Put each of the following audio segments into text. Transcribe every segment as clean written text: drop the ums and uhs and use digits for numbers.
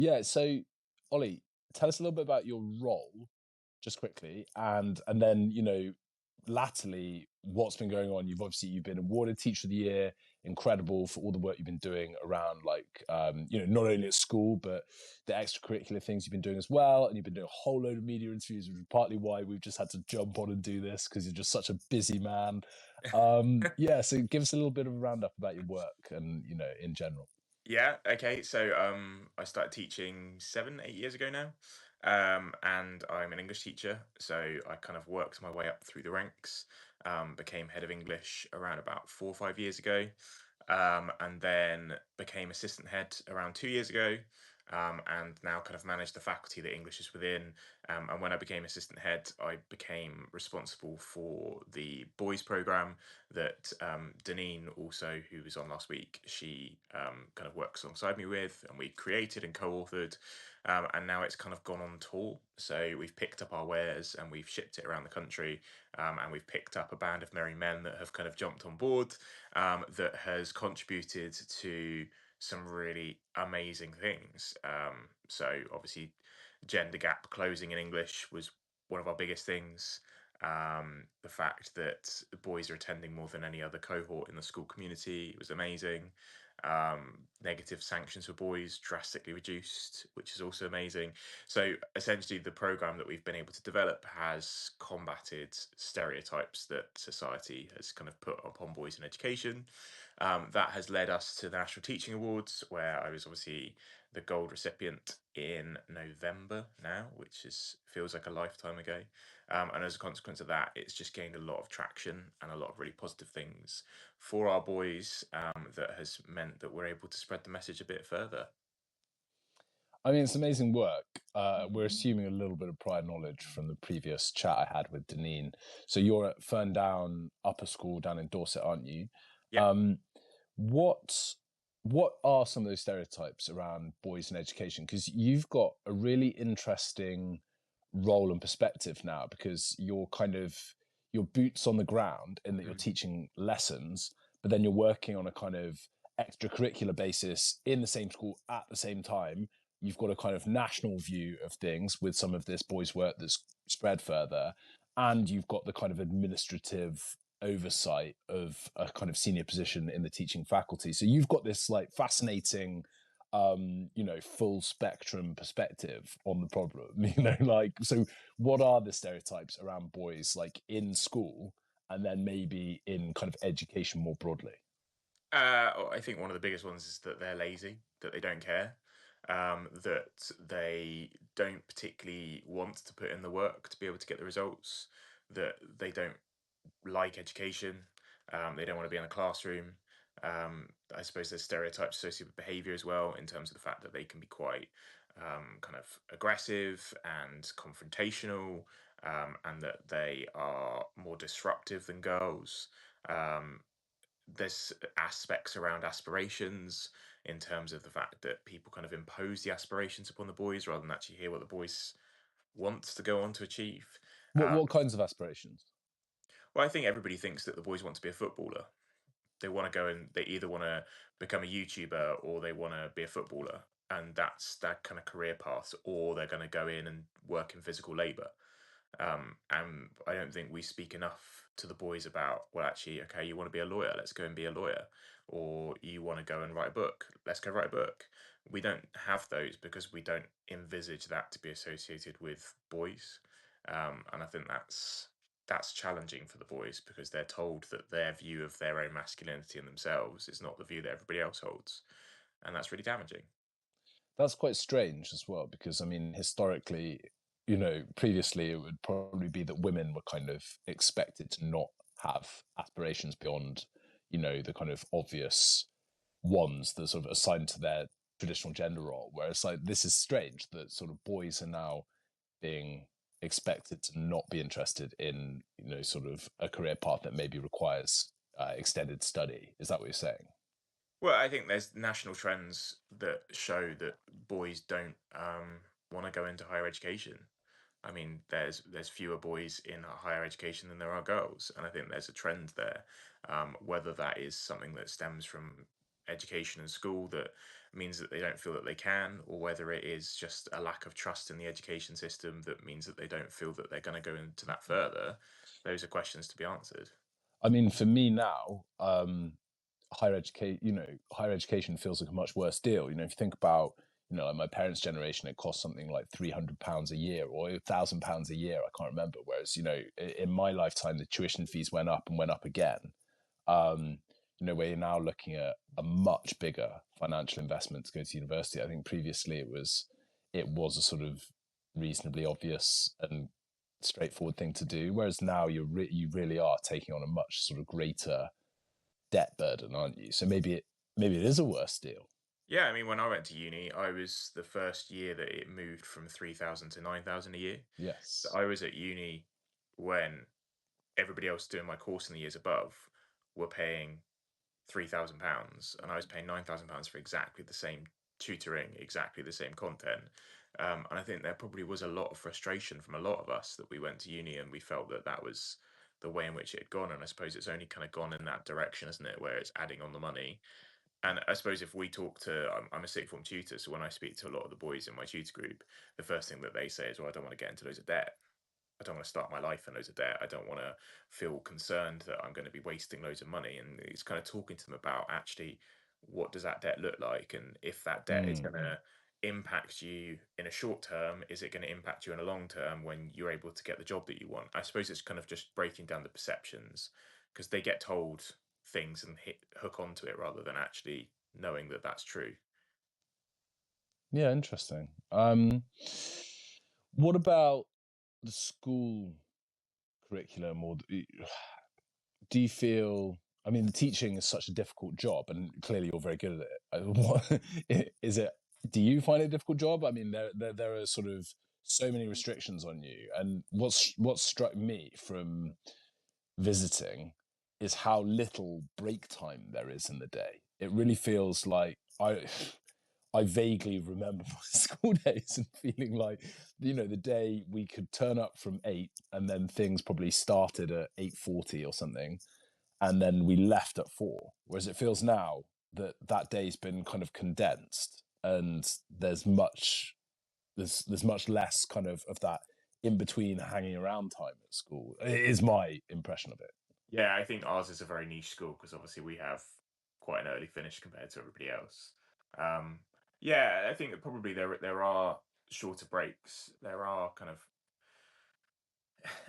Yeah, so Ollie, tell us a little bit about your role, just quickly, and then latterly what's been going on. You've been awarded Teacher of the Year, incredible for all the work you've been doing around not only at school but the extracurricular things you've been doing as well, and you've been doing a whole load of media interviews, which is partly why we've just had to jump on and do this because you're just such a busy man. Yeah, so give us a little bit of a roundup about your work and in general. Yeah, okay. So I started teaching 7, 8 years ago now. And I'm an English teacher. So I kind of worked my way up through the ranks, became head of English around about 4 or 5 years ago, and then became assistant head around 2 years ago. And now kind of manage the faculty that English is within. And when I became assistant head, I became responsible for the boys program that Deneen, also who was on last week, she kind of works alongside me with, and we created and co-authored, and now it's kind of gone on tour. So we've picked up our wares and we've shipped it around the country, and we've picked up a band of merry men that have kind of jumped on board, that has contributed to some really amazing things. So obviously, gender gap closing in English was one of our biggest things. The fact that the boys are attending more than any other cohort in the school community was amazing. Negative sanctions for boys drastically reduced, which is also amazing. So essentially, the program that we've been able to develop has combated stereotypes that society has kind of put upon boys in education. That has led us to the National Teaching Awards, where I was obviously the gold recipient in November now, which is feels like a lifetime ago. And as a consequence of that, it's just gained a lot of traction and a lot of really positive things for our boys, that has meant that we're able to spread the message a bit further. I mean, it's amazing work. We're assuming a little bit of prior knowledge from the previous chat I had with Deneen. So you're at Ferndown Upper School down in Dorset, aren't you? Yeah. Um, what what are some of those stereotypes around boys in education? Because you've got a really interesting role and perspective now, because you're kind of your boots on the ground in that you're Mhm. teaching lessons, but then you're working on a kind of extracurricular basis in the same school at the same time. You've got a kind of national view of things with some of this boys' work that's spread further, and you've got the kind of administrative oversight of a kind of senior position in the teaching faculty. So you've got this like fascinating full spectrum perspective on the problem. So what are the stereotypes around boys like in school and then maybe in kind of education more broadly? I think one of the biggest ones is that they're lazy, that they don't care, that they don't particularly want to put in the work to be able to get the results, that they don't like education, they don't want to be in a classroom. I suppose there's stereotypes associated with behaviour as well, in terms of the fact that they can be quite kind of aggressive and confrontational, and that they are more disruptive than girls. Um, there's aspects around aspirations, in terms of the fact that people kind of impose the aspirations upon the boys rather than actually hear what the boys wants to go on to achieve. What kinds of aspirations? Well, I think everybody thinks that the boys want to be a footballer. They want to go and they either want to become a YouTuber or they want to be a footballer, and that's that kind of career path, or they're going to go in and work in physical labor. And I don't think we speak enough to the boys about, well, actually, okay, you want to be a lawyer, let's go and be a lawyer, or you want to go and write a book, let's go write a book. We don't have those because we don't envisage that to be associated with boys, and I think that's challenging for the boys because they're told that their view of their own masculinity and themselves is not the view that everybody else holds, and that's really damaging. That's quite strange as well, because I mean, historically, previously it would probably be that women were kind of expected to not have aspirations beyond, the kind of obvious ones that sort of assigned to their traditional gender role. Whereas like this is strange that sort of boys are now being expected to not be interested in, sort of a career path that maybe requires extended study. Is that what you're saying? Well, I think there's national trends that show that boys don't want to go into higher education. I mean, there's fewer boys in higher education than there are girls, and I think there's a trend there. Whether that is something that stems from education and school that means that they don't feel that they can, or whether it is just a lack of trust in the education system that means that they don't feel that they're going to go into that further. Those are questions to be answered. I mean, for me now, higher education feels like a much worse deal. You know, if you think about, like my parents' generation, it cost something like £300 a year or £1,000 a year. I can't remember. Whereas, in my lifetime, the tuition fees went up and went up again. Um, where you're now looking at a much bigger financial investment to go to university. I think previously it was a sort of reasonably obvious and straightforward thing to do, whereas now you really are taking on a much sort of greater debt burden, aren't you? So maybe it is a worse deal. Yeah, I mean, when I went to uni, I was the first year that it moved from 3,000 to 9,000 a year. So Yes. I was at uni when everybody else doing my course in the years above were paying £3,000, and I was paying £9,000 for exactly the same tutoring, exactly the same content. And I think there probably was a lot of frustration from a lot of us that we went to uni and we felt that that was the way in which it had gone. And I suppose it's only kind of gone in that direction, isn't it? Where it's adding on the money. And I suppose if we talk to, I'm a sixth form tutor, so when I speak to a lot of the boys in my tutor group, the first thing that they say is, well, I don't want to get into loads of debt. I don't want to start my life in loads of debt. I don't want to feel concerned that I'm going to be wasting loads of money. And it's kind of talking to them about actually what does that debt look like? And if that debt is going to impact you in a short term, is it going to impact you in a long term when you're able to get the job that you want? I suppose it's kind of just breaking down the perceptions because they get told things and hook onto it rather than actually knowing that that's true. Yeah, interesting. What about the school curriculum, or do you feel? I mean, the teaching is such a difficult job, and clearly you're very good at it. What is it? Do you find it a difficult job? I mean, there are sort of so many restrictions on you, and what struck me from visiting is how little break time there is in the day. It really feels like I vaguely remember my school days and feeling like, the day we could turn up from 8 and then things probably started at 8:40 or something, and then we left at 4. Whereas it feels now that that day's been kind of condensed and there's much less kind of that in between hanging around time at school. It is my impression of it. Yeah, I think ours is a very niche school because obviously we have quite an early finish compared to everybody else. Um, yeah, I think that probably there are shorter breaks. There are kind of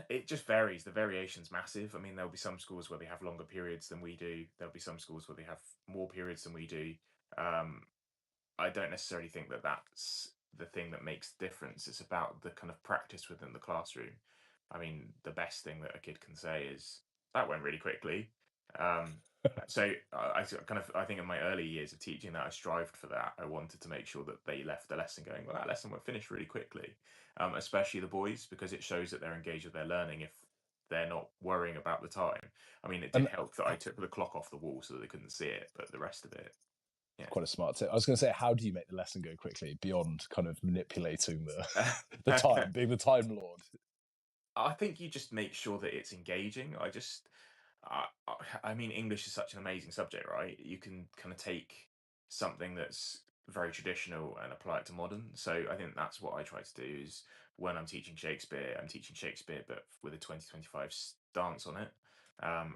it just varies. The variation's massive. I mean, there'll be some schools where they have longer periods than we do. There'll be some schools where they have more periods than we do. Um, I don't necessarily think that that's the thing that makes the difference. It's about the kind of practice within the classroom. I mean, the best thing that a kid can say is that went really quickly. Um, I think in my early years of teaching that I strived for that. I wanted to make sure that they left the lesson going, well, that lesson went finished really quickly, especially the boys, because it shows that they're engaged with their learning if they're not worrying about the time. I mean, it did And help that I took the clock off the wall so that they couldn't see it, but the rest of it, quite a smart tip. I was going to say, how do you make the lesson go quickly beyond kind of manipulating the yeah. time, being the time lord? I think you just make sure that it's engaging. I mean, English is such an amazing subject, right? You can kind of take something that's very traditional and apply it to modern. So I think that's what I try to do is when I'm teaching Shakespeare, but with a 2025 stance on it.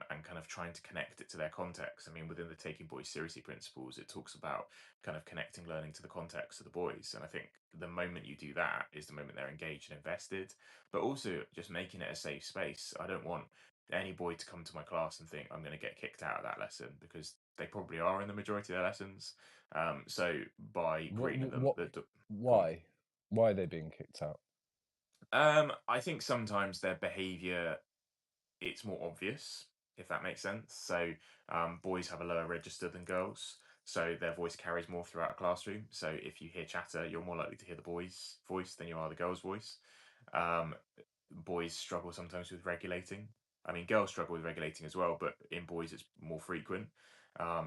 And kind of trying to connect it to their context. I mean, within the Taking Boys Seriously principles, it talks about kind of connecting learning to the context of the boys. And I think the moment you do that is the moment they're engaged and invested, but also just making it a safe space. I don't want any boy to come to my class and think I'm going to get kicked out of that lesson because they probably are in the majority of their lessons. So by What, greeting them, what, go on. why are they being kicked out? I think sometimes their behaviour it's more obvious, if that makes sense. So boys have a lower register than girls, so their voice carries more throughout a classroom. So if you hear chatter, you're more likely to hear the boy's voice than you are the girl's voice. Um, Boys struggle sometimes with regulating. I mean, girls struggle with regulating as well, but in boys it's more frequent.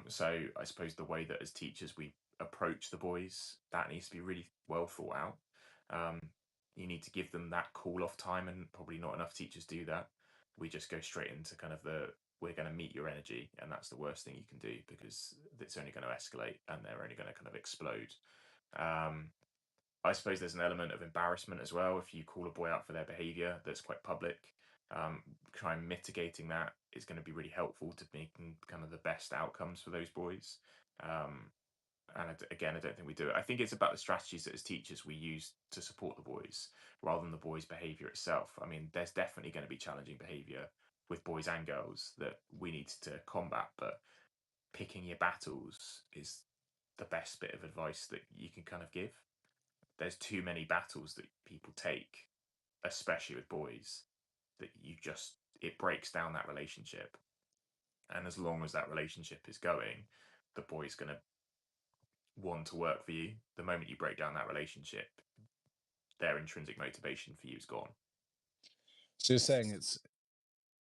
So I suppose the way that as teachers we approach the boys that needs to be really well thought out. Um, you need to give them that cool off time, and probably not enough teachers do that. We just go straight into kind of we're going to meet your energy, and that's the worst thing you can do because it's only going to escalate and they're only going to kind of explode. Um, I suppose there's an element of embarrassment as well if you call a boy out for their behaviour that's quite public. Try and mitigating that is going to be really helpful to making kind of the best outcomes for those boys. Um, and again, I don't think we do it. I think it's about the strategies that as teachers we use to support the boys rather than the boys' behaviour itself. I mean, there's definitely going to be challenging behaviour with boys and girls that we need to combat, but picking your battles is the best bit of advice that you can kind of give. There's too many battles that people take, especially with boys, that it breaks down that relationship. And as long as that relationship is going, the boy's going to want to work for you. The moment you break down that relationship, their intrinsic motivation for you is gone. So you're saying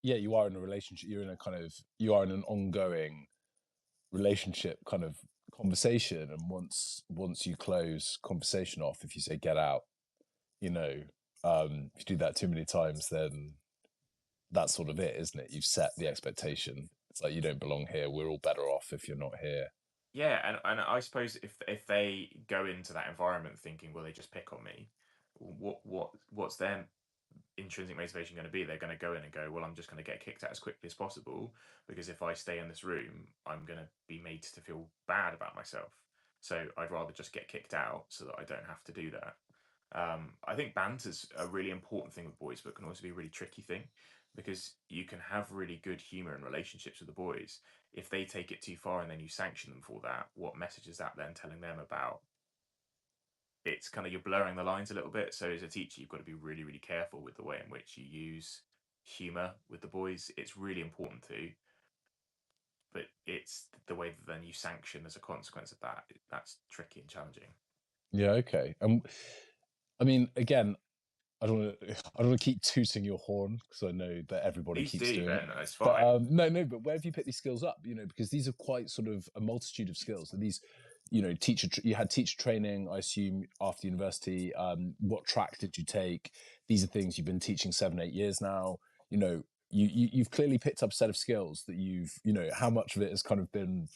yeah, you are in a relationship, you are in an ongoing relationship kind of conversation, and once you close conversation off, if you say get out, you know, if you do that too many times, then that's sort of it, isn't it? You've set the expectation. It's like you don't belong here. We're all better off if you're not here. Yeah, and I suppose if they go into that environment thinking, well, they just pick on me, what's their intrinsic motivation going to be? They're going to go in and go, well, I'm just going to get kicked out as quickly as possible because if I stay in this room, I'm going to be made to feel bad about myself. So I'd rather just get kicked out so that I don't have to do that. I think banter's a really important thing with boys, but can also be a really tricky thing because you can have really good humor and relationships with the boys. If they take it too far and then you sanction them for that, what message is that then telling them about? It's kind of you're blurring the lines a little bit. So as a teacher, you've got to be really, really careful with the way in which you use humor with the boys. It's really important to, but it's the way that then you sanction as a consequence of that. That's tricky and challenging. Yeah, okay. I mean, again, I don't want to keep tooting your horn because I know that everybody Please keeps do, doing it. Ben. It's But fine. no. But where have you picked these skills up? You know, because these are quite sort of a multitude of skills. And these, you know, you had teacher training, I assume, after university. What track did you take? These are things you've been teaching 7, 8 years now. You know, you've clearly picked up a set of skills that you know, how much of it has kind of been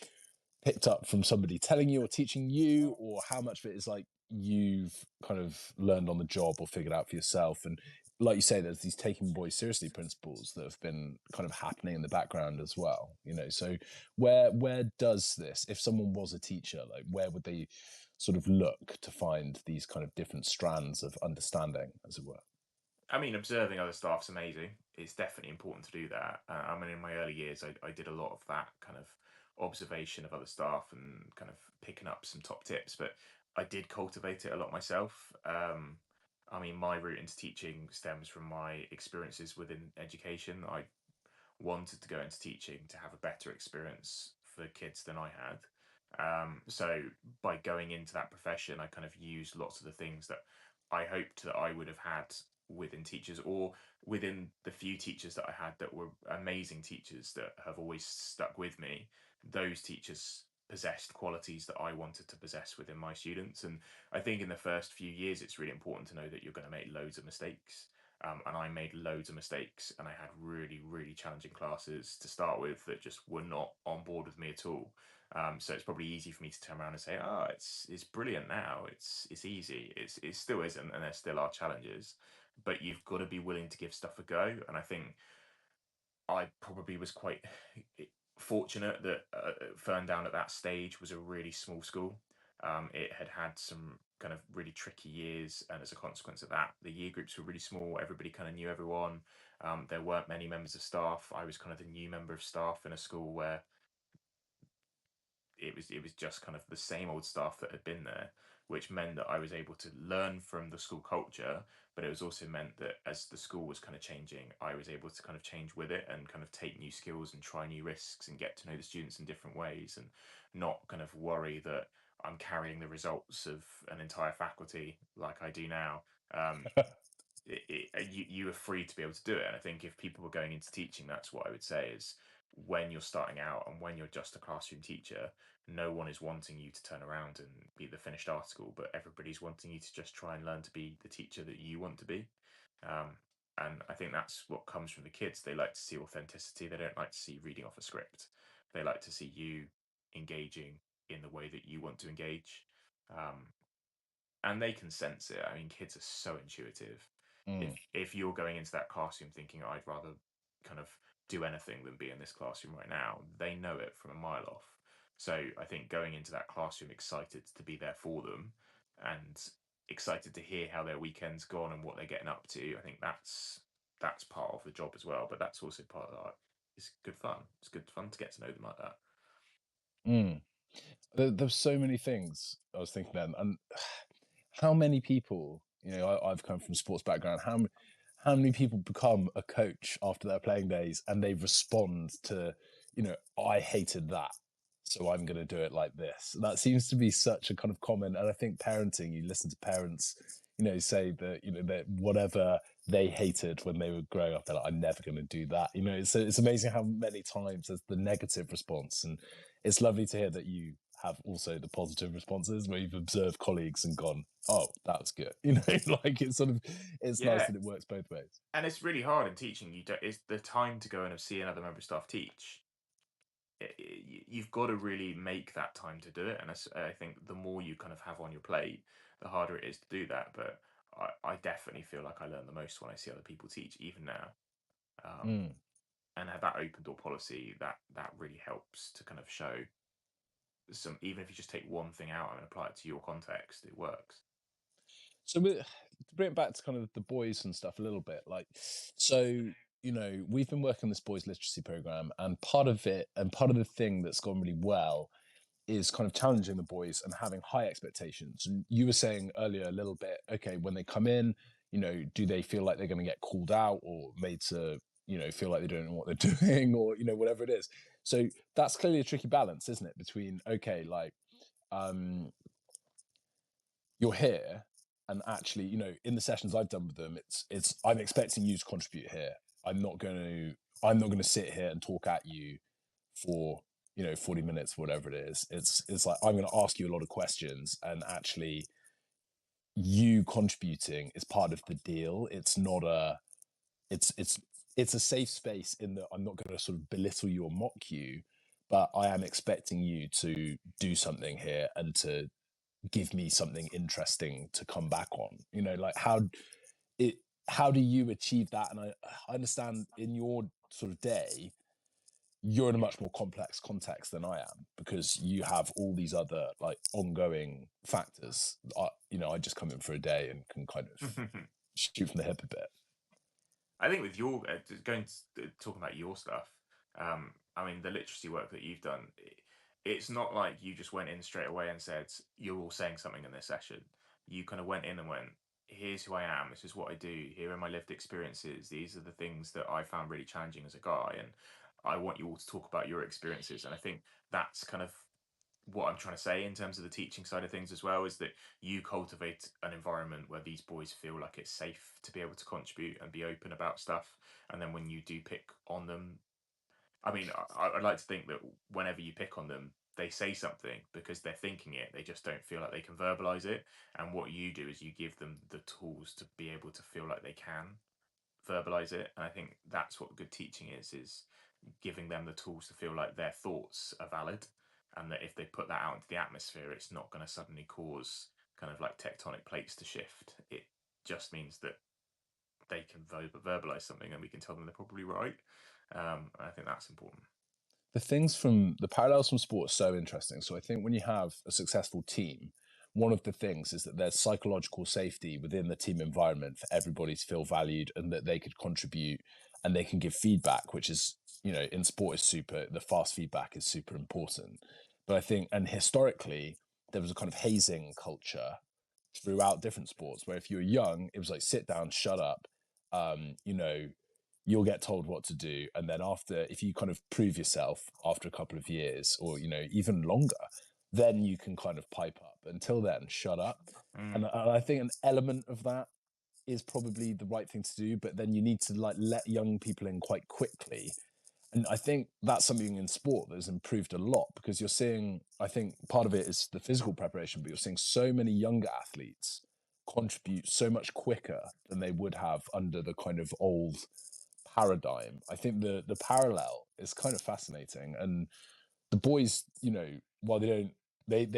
picked up from somebody telling you or teaching you, or how much of it is like you've kind of learned on the job or figured out for yourself. And like you say, there's these taking boys seriously principles that have been kind of happening in the background as well, you know. So where does this, if someone was a teacher, like where would they sort of look to find these kind of different strands of understanding, as it were? I mean, observing other staff's amazing. It's definitely important to do that. I mean, in my early years, I did a lot of that kind of observation of other staff and kind of picking up some top tips, but I did cultivate it a lot myself. I mean, my route into teaching stems from my experiences within education. I wanted to go into teaching to have a better experience for kids than I had. So by going into that profession, I kind of used lots of the things that I hoped that I would have had within teachers or within the few teachers that I had that were amazing teachers that have always stuck with me. Those teachers possessed qualities that I wanted to possess within my students. And I think in the first few years, it's really important to know that you're going to make loads of mistakes. And I made loads of mistakes, and I had really, really challenging classes to start with that just were not on board with me at all. So it's probably easy for me to turn around and say, "Oh, it's brilliant now. It's easy." It still isn't, and there still are challenges, but you've got to be willing to give stuff a go. And I think I probably was quite fortunate that Ferndown at that stage was a really small school. It had had some kind of really tricky years, and as a consequence of that, the year groups were really small. Everybody kind of knew everyone. There weren't many members of staff. I was kind of the new member of staff in a school where it was just kind of the same old staff that had been there, which meant that I was able to learn from the school culture, but it was also meant that as the school was kind of changing, I was able to kind of change with it and kind of take new skills and try new risks and get to know the students in different ways and not kind of worry that I'm carrying the results of an entire faculty like I do now. You are free to be able to do it. And I think if people were going into teaching, that's what I would say is when you're starting out and when you're just a classroom teacher, no one is wanting you to turn around and be the finished article, but everybody's wanting you to just try and learn to be the teacher that you want to be. Um, And I think that's what comes from the kids. They like to see authenticity. They don't like to see reading off a script. They like to see you engaging in the way that you want to engage. Um, and they can sense it. I mean, kids are so intuitive. Mm, If you're going into that classroom thinking I'd rather kind of do anything than be in this classroom right now, they know it from a mile off. So I think going into that classroom excited to be there for them and excited to hear how their weekend's gone and what they're getting up to, I think that's part of the job as well. But that's also part of that. It's good fun. It's good fun to get to know them like that. mm. There's so many things I was thinking then, and how many people, I've come from a sports background. How many people become a coach after their playing days and they respond to, I hated that, so I'm going to do it like this. That seems to be such a kind of common. And I think parenting, you listen to parents, say that that whatever they hated when they were growing up, they're like, I'm never going to do that. It's amazing how many times there's the negative response, and it's lovely to hear that you have also the positive responses where you've observed colleagues and gone, oh, that's good. Like it's nice Yeah, that it works both ways. and it's really hard in teaching. You don't. It's the time to go and see another member of staff teach. You've got to really make that time to do it. And I think the more you kind of have on your plate, the harder it is to do that. But I definitely feel like I learn the most when I see other people teach, even now. Mm. And have that open door policy that really helps to kind of show some. Even if you just take one thing out and apply it to your context, it works. So to bring it back to kind of the boys and stuff a little bit, like, so, we've been working on this boys literacy program, and part of it, and part of the thing that's gone really well is kind of challenging the boys and having high expectations. And you were saying earlier a little bit, okay, when they come in, do they feel like they're going to get called out or made to, feel like they don't know what they're doing, or, whatever it is. So that's clearly a tricky balance, isn't it? Between, okay, like, you're here, and actually, in the sessions I've done with them, it's I'm expecting you to contribute here. I'm not going to sit here and talk at you for 40 minutes, whatever it is. It's like I'm going to ask you a lot of questions, and actually you contributing is part of the deal. It's not a it's a safe space in that I'm not going to sort of belittle you or mock you, but I am expecting you to do something here and to give me something interesting to come back on. Like it how do you achieve that? And I understand in your sort of day you're in a much more complex context than I am, because you have all these other like ongoing factors. I just come in for a day and can kind of shoot from the hip a bit. I think with your talking about your stuff, I mean the literacy work that you've done, it's not like you just went in straight away and said you're all saying something in this session. You kind of went in and went, here's who I am. This is what I do. Here are my lived experiences. These are the things that I found really challenging as a guy, and I want you all to talk about your experiences. And I think that's kind of what I'm trying to say in terms of the teaching side of things as well, is that you cultivate an environment where these boys feel like it's safe to be able to contribute and be open about stuff. And then when you do pick on them, I mean, I'd like to think that whenever you pick on them, they say something because they're thinking it. They just don't feel like they can verbalize it. And what you do is you give them the tools to be able to feel like they can verbalize it. And I think that's what good teaching is giving them the tools to feel like their thoughts are valid, and that if they put that out into the atmosphere, it's not going to suddenly cause kind of like tectonic plates to shift. It just means that they can verbalize something and we can tell them they're probably right. I think that's important. The parallels from sport are so interesting. So I think when you have a successful team, one of the things is that there's psychological safety within the team environment for everybody to feel valued and that they could contribute and they can give feedback, which is, in sport is the fast feedback is super important. But I think, and historically, there was a kind of hazing culture throughout different sports where if you were young, it was like, sit down, shut up. Um, you know, you'll get told what to do, and then after, if you kind of prove yourself after a couple of years or even longer, then you can kind of pipe up. Until then, shut up. Mm. And I think an element of that is probably the right thing to do, but then you need to like let young people in quite quickly. And I think that's something in sport that has improved a lot, because you're seeing, I think part of it is the physical preparation, but you're seeing so many younger athletes contribute so much quicker than they would have under the kind of old paradigm. I think the parallel is kind of fascinating, and the boys, while they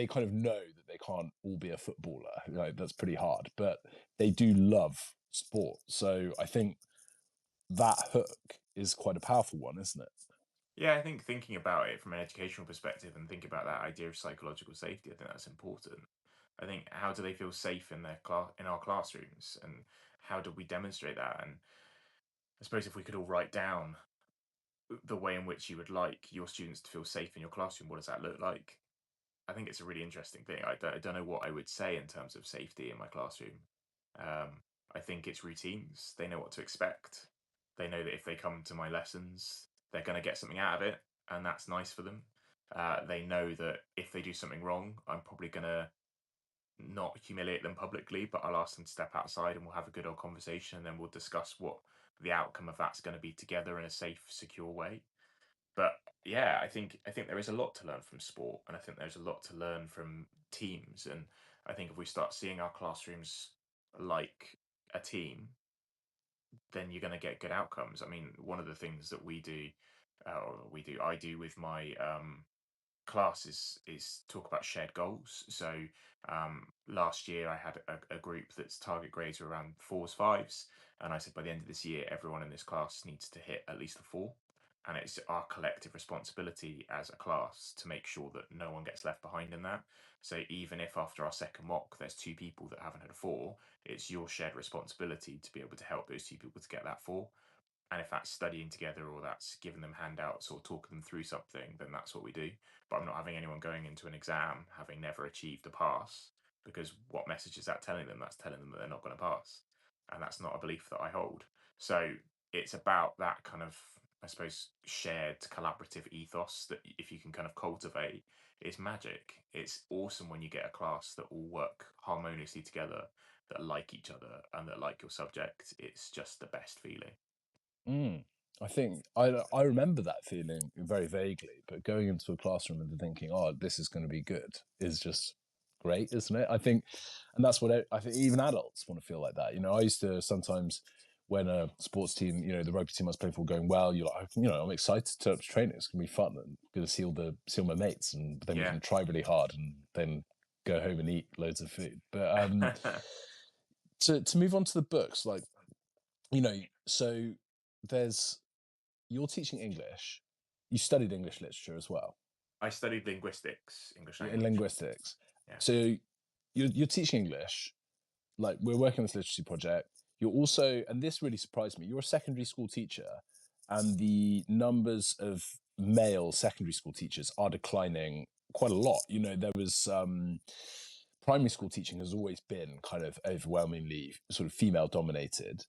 kind of know that they can't all be a footballer. Like that's pretty hard, but they do love sport. So I think that hook is quite a powerful one, isn't it? Yeah, I think thinking about it from an educational perspective and think about that idea of psychological safety, I think that's important. I think how do they feel safe in their class in our classrooms, and how do we demonstrate that? And I suppose if we could all write down the way in which you would like your students to feel safe in your classroom, what does that look like? I think it's a really interesting thing. I don't know what I would say in terms of safety in my classroom. Um, I think it's routines. They know what to expect. They know that if they come to my lessons, they're going to get something out of it, and that's nice for them. They know that if they do something wrong, I'm probably going to not humiliate them publicly, but I'll ask them to step outside and we'll have a good old conversation, and then we'll discuss what the outcome of that's going to be together in a safe, secure way. But yeah, I think there is a lot to learn from sport, and I think there's a lot to learn from teams. And I think if we start seeing our classrooms like a team, then you're going to get good outcomes. I mean, one of the things that I do with my class is talk about shared goals. So last year I had a group that's target grades were around fours, fives, and I said by the end of this year, everyone in this class needs to hit at least a four. And it's our collective responsibility as a class to make sure that no one gets left behind in that. So even if after our second mock there's two people that haven't had a four, it's your shared responsibility to be able to help those two people to get that four. And if that's studying together or that's giving them handouts or talking them through something, then that's what we do. But I'm not having anyone going into an exam having never achieved a pass, because what message is that telling them? That's telling them that they're not going to pass. And that's not a belief that I hold. So it's about that kind of, I suppose, shared collaborative ethos that if you can kind of cultivate, it's magic. It's awesome when you get a class that all work harmoniously together, that like each other and that like your subject. It's just the best feeling. Mm. I think I remember that feeling very vaguely, but going into a classroom and thinking, "Oh, this is going to be good," is just great, isn't it? I think, and that's what I think. Even adults want to feel like that. I used to sometimes when a sports team, the rugby team I was playing for, going well. You're like, I'm excited to turn up to training. It's going to be fun and going to see all my mates, and then we Yeah. can try really hard and then go home and eat loads of food. But to move on to the books, like so there's you're teaching English. You studied English literature as well, I studied linguistics, English in language. linguistics. Yeah. So you're teaching English. Like we're working on this literacy project. You're also, and this really surprised me. You're a secondary school teacher, and the numbers of male secondary school teachers are declining quite a lot. There was primary school teaching has always been kind of overwhelmingly sort of female dominated.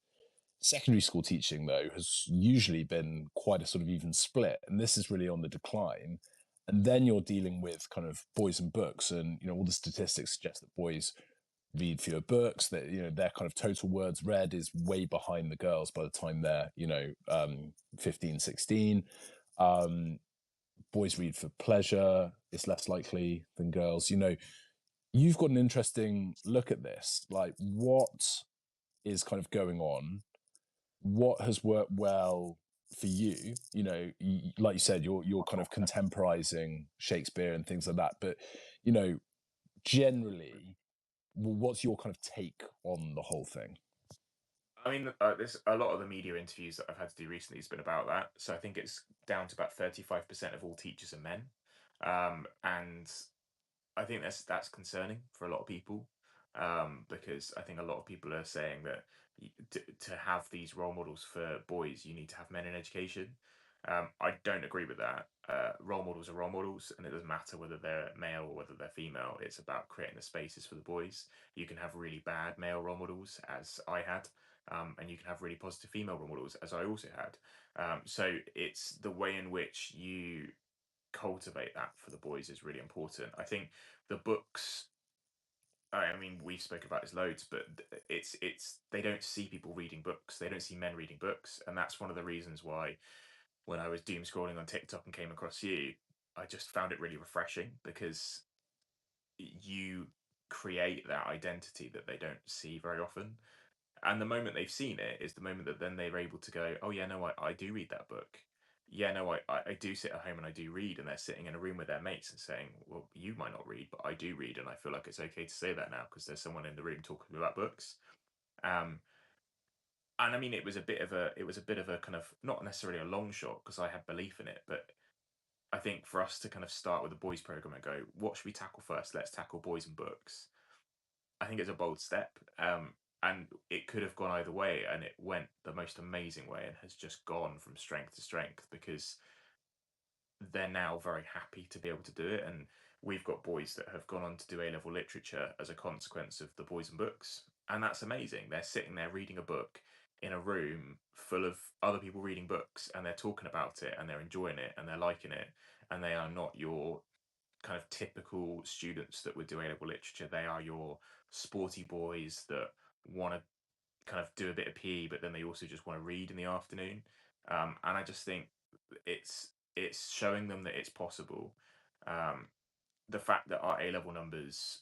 Secondary school teaching, though, has usually been quite a sort of even split, and this is really on the decline. And then you're dealing with kind of boys and books, and all the statistics suggest that boys read fewer books. That their kind of total words read is way behind the girls by the time they're 15, 16. Boys read for pleasure; it's less likely than girls. You've got an interesting look at this. Like, what is kind of going on? What has worked well for you? Like you said, you're kind of contemporizing Shakespeare and things like that. But you know, generally, what's your kind of take on the whole thing? I mean, there's a lot of the media interviews that I've had to do recently has been about that. So I think it's down to about 35% of all teachers are men. And I think that's concerning for a lot of people, because I think a lot of people are saying that to have these role models for boys, you need to have men in education. I don't agree with that. Role models are role models, and it doesn't matter whether they're male or whether they're female. It's about creating the spaces for the boys. You can have really bad male role models, as I had, and you can have really positive female role models, as I also had. So it's the way in which you cultivate that for the boys is really important. I think the books. I mean, we've spoken about this loads, but it's they don't see people reading books. They don't see men reading books, and that's one of the reasons why when I was doom scrolling on TikTok and came across you, I just found it really refreshing because you create that identity that they don't see very often. And the moment they've seen it is the moment that then they're able to go, oh yeah, no, I do read that book. Yeah, no, I do sit at home and I do read, and they're sitting in a room with their mates and saying, well, you might not read, but I do read, and I feel like it's okay to say that now because there's someone in the room talking about books. Um, and I mean, it was a bit of a kind of not necessarily a long shot because I had belief in it, but I think for us to kind of start with the boys program and go, what should we tackle first? Let's tackle boys and books. I think it's a bold step. And it could have gone either way, and it went the most amazing way and has just gone from strength to strength because they're now very happy to be able to do it. And we've got boys that have gone on to do A-level literature as a consequence of the boys and books. And that's amazing. They're sitting there reading a book in a room full of other people reading books, and they're talking about it and they're enjoying it and they're liking it. And they are not your kind of typical students that would do A-level literature. They are your sporty boys that want to kind of do a bit of PE, but then they also just want to read in the afternoon. And I just think it's showing them that it's possible. Um, the fact that our A-level numbers,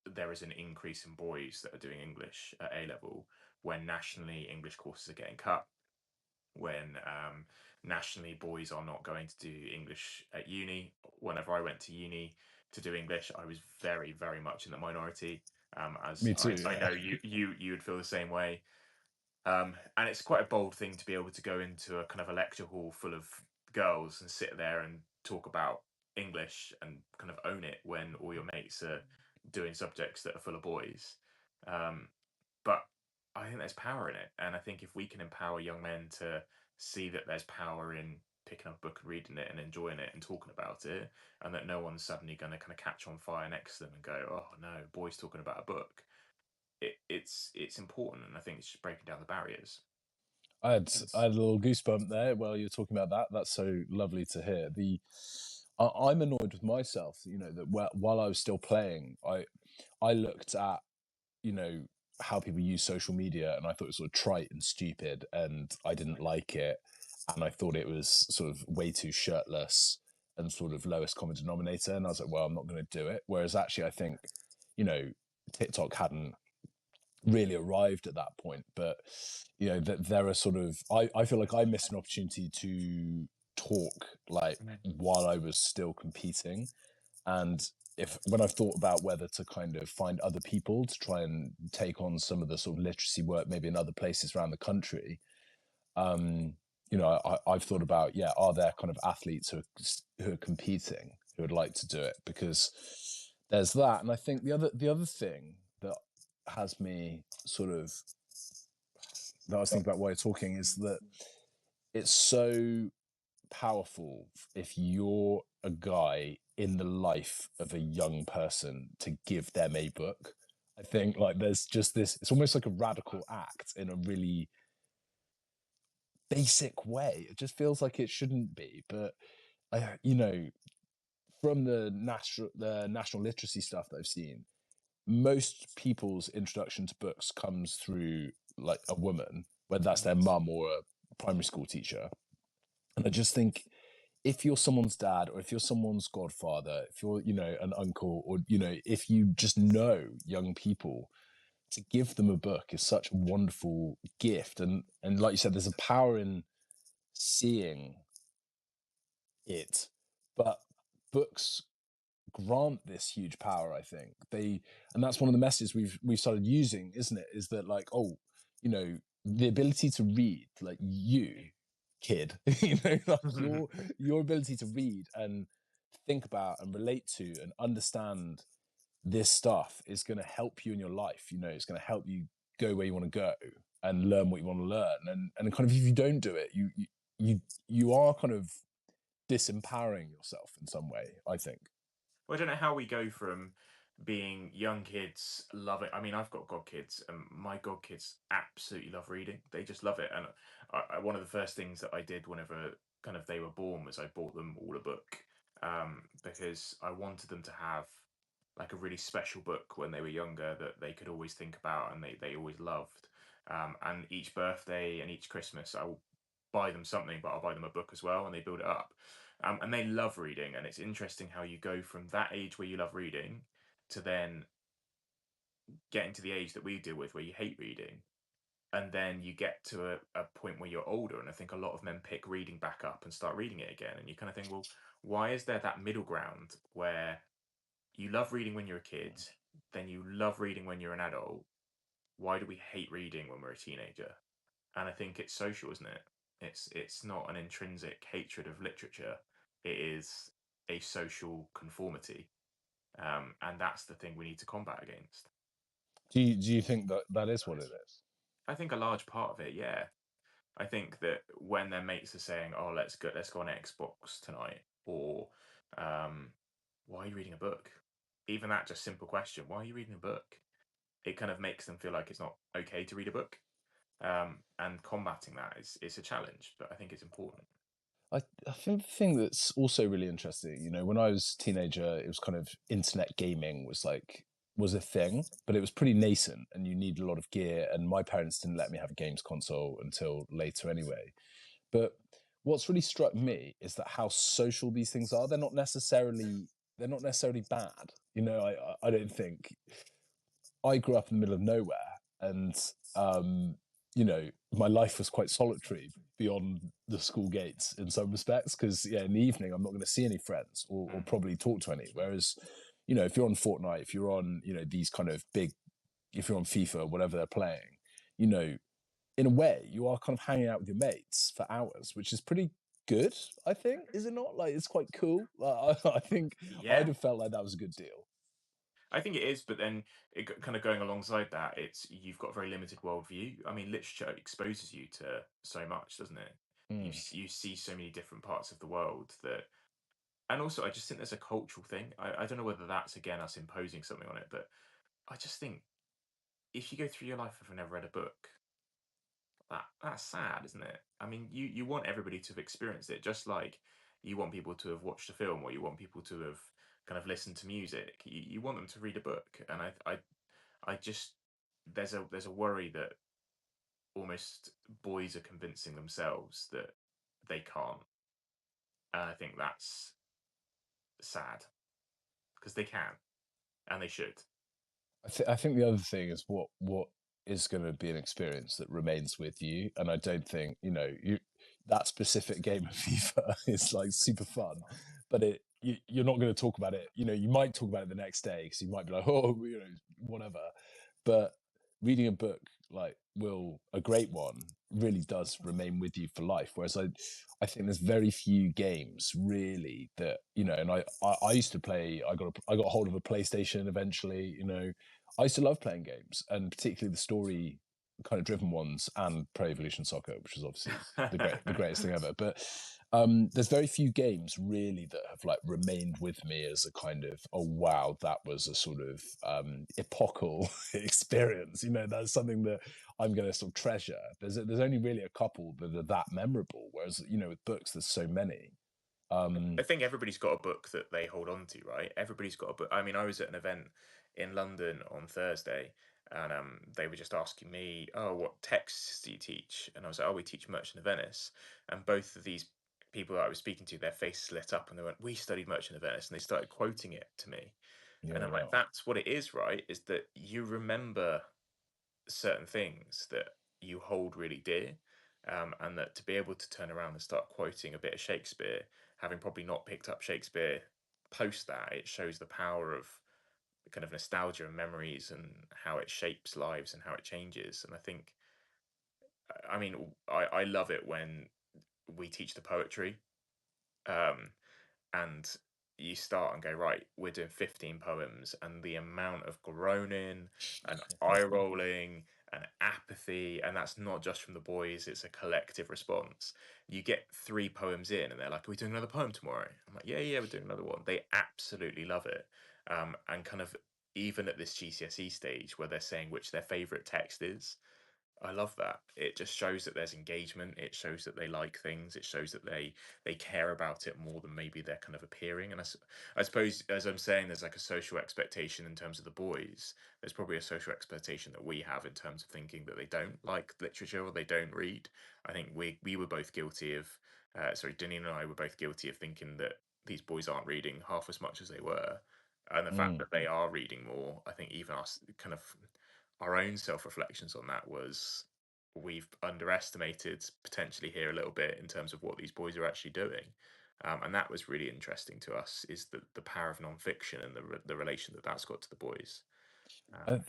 there is an increase in boys that are doing English at A-level when nationally English courses are getting cut, when nationally boys are not going to do English at uni. Whenever I went to uni to do English, I was very, very much in the minority. As Me too. I Yeah. know you would feel the same way. And it's quite a bold thing to be able to go into a kind of a lecture hall full of girls and sit there and talk about English and kind of own it when all your mates are doing subjects that are full of boys. Um, but I think there's power in it. And I think if we can empower young men to see that there's power in picking up a book and reading it and enjoying it and talking about it, and that no one's suddenly going to kind of catch on fire next to them and go, oh no, boys talking about a book. It's important, and I think it's just breaking down the barriers. I had a little goosebump there while you're talking about that. That's so lovely to hear. I'm annoyed with myself, that while I was still playing, I looked at, how people use social media, and I thought it was sort of trite and stupid, and I didn't like it, and I thought it was sort of way too shirtless and sort of lowest common denominator, and I was like, well, I'm not going to do it. Whereas actually, I think, you know, TikTok hadn't really arrived at that point, but that there are sort of I feel like I missed an opportunity to talk like while I was still competing. And if when I've thought about whether to kind of find other people to try and take on some of the sort of literacy work maybe in other places around the country, um I've thought about, yeah, are there kind of athletes who are competing who would like to do it? Because there's that. And I think the other thing that has me sort of that I was thinking about while you're talking is that it's so powerful if you're a guy in the life of a young person to give them a book. I think like there's just this, it's almost like a radical act in a really basic way. It just feels like it shouldn't be, but from the national literacy stuff that I've seen, most people's introduction to books comes through like a woman, whether that's their mum or a primary school teacher. And I just think if you're someone's dad, or if you're someone's godfather, if you're, an uncle, or, if you just know young people, to give them a book is such a wonderful gift. And like you said, there's a power in seeing it, but books grant this huge power. I think and that's one of the messages we've started using, isn't it? Is that like, oh, the ability to read, like you, kid, like your ability to read and think about and relate to and understand this stuff is going to help you in your life. It's going to help you go where you want to go and learn what you want to learn. And kind of if you don't do it, you are kind of disempowering yourself in some way, I think. Well, I don't know how we go from being young kids love it. I mean, I've got godkids, and my godkids absolutely love reading. They just love it. And one of the first things that I did whenever kind of they were born was I bought them all a book, because I wanted them to have like a really special book when they were younger that they could always think about and they always loved. And each birthday and each Christmas, I will buy them something, but I'll buy them a book as well, and they build it up. And they love reading, and it's interesting how you go from that age where you love reading to then getting to the age that we deal with where you hate reading, and then you get to a point where you're older, and I think a lot of men pick reading back up and start reading it again, and you kind of think, well, why is there that middle ground where you love reading when you're a kid, then you love reading when you're an adult? Why do we hate reading when we're a teenager? And I think it's social, isn't it? It's not an intrinsic hatred of literature. It is a social conformity, and that's the thing we need to combat against. Do you think that that is what it is? I think a large part of it, yeah. I think that when their mates are saying, "Oh, let's go on Xbox tonight," or "Why are you reading a book?" Even that just simple question, "Why are you reading a book?" It kind of makes them feel like it's not okay to read a book. And combating that is a challenge, but I think it's important. I think the thing that's also really interesting, when I was a teenager, it was kind of internet gaming was a thing, but it was pretty nascent and you needed a lot of gear. And my parents didn't let me have a games console until later anyway. But what's really struck me is that how social these things are. They're not necessarily bad. I don't think I grew up in the middle of nowhere, and my life was quite solitary beyond the school gates in some respects. Because in the evening, I'm not going to see any friends or Mm. probably talk to any. Whereas, if you're on Fortnite, if you're on, these kind of big, if you're on FIFA, whatever they're playing, in a way, you are kind of hanging out with your mates for hours, which is pretty good. I think, is it not? Like, it's quite cool. I think I'd Yeah, have felt like that was a good deal. I think it is, but then kind of going alongside that, it's you've got a very limited worldview. I mean, literature exposes you to so much, doesn't it? Mm. You see so many different parts of the world that, and also I just think there's a cultural thing. I don't know whether that's again us imposing something on it, but I just think if you go through your life having never read a book, that's sad, isn't it? I mean, you want everybody to have experienced it, just like you want people to have watched a film or you want people to have kind of listened to music. You want them to read a book, and I just there's a worry that almost boys are convincing themselves that they can't, and I think that's sad because they can and they should. I think the other thing is what is going to be an experience that remains with you, and I don't think that specific game of FIFA is like super fun, but you're not going to talk about it. You might talk about it the next day because you might be like, oh, whatever. But reading a book, like, will a great one, really does remain with you for life. Whereas I think there's very few games really that and I used to play. I got a hold of a PlayStation eventually. I used to love playing games, and particularly the story kind of driven ones, and Pro Evolution Soccer, which was obviously the greatest thing ever. But there's very few games really that have like remained with me as a kind of, oh wow, that was a sort of epochal experience. That's something that I'm going to sort of treasure. There's only really a couple that are that memorable. Whereas with books, there's so many. I think everybody's got a book that they hold on to, right? Everybody's got a book. I mean, I was at an event in London on Thursday, and they were just asking me, "Oh, what texts do you teach?" And I was like, "Oh, we teach Merchant of Venice." And both of these people that I was speaking to, their faces lit up, and they went, "We studied Merchant of Venice," and they started quoting it to me. Yeah, And I'm like, wow. "That's what it is, right? Is that you remember certain things that you hold really dear, and that to be able to turn around and start quoting a bit of Shakespeare, having probably not picked up Shakespeare post that, it shows the power of kind of nostalgia and memories and how it shapes lives and how it changes. And I think, I mean, I love it when we teach the poetry. Um, and you start and go, right, we're doing 15 poems, and the amount of groaning and eye rolling and apathy, and that's not just from the boys, it's a collective response. You get 3 poems in and they're like, are we doing another poem tomorrow? I'm like, yeah, we're doing another one. They absolutely love it. And kind of even at this GCSE stage where they're saying which their favorite text is, I love that. It just shows that there's engagement. It shows that they like things. It shows that they care about it more than maybe they're kind of appearing. And I suppose, as I'm saying, there's like a social expectation in terms of the boys. There's probably a social expectation that we have in terms of thinking that they don't like literature or they don't read. I think we were both guilty of. Sorry, Deneen and I were both guilty of thinking that these boys aren't reading half as much as they were. And the fact Mm. that they are reading more, I think even kind of our own self-reflections on that was we've underestimated potentially here a little bit in terms of what these boys are actually doing. And that was really interesting to us, is the power of non-fiction and the relation that that's got to the boys.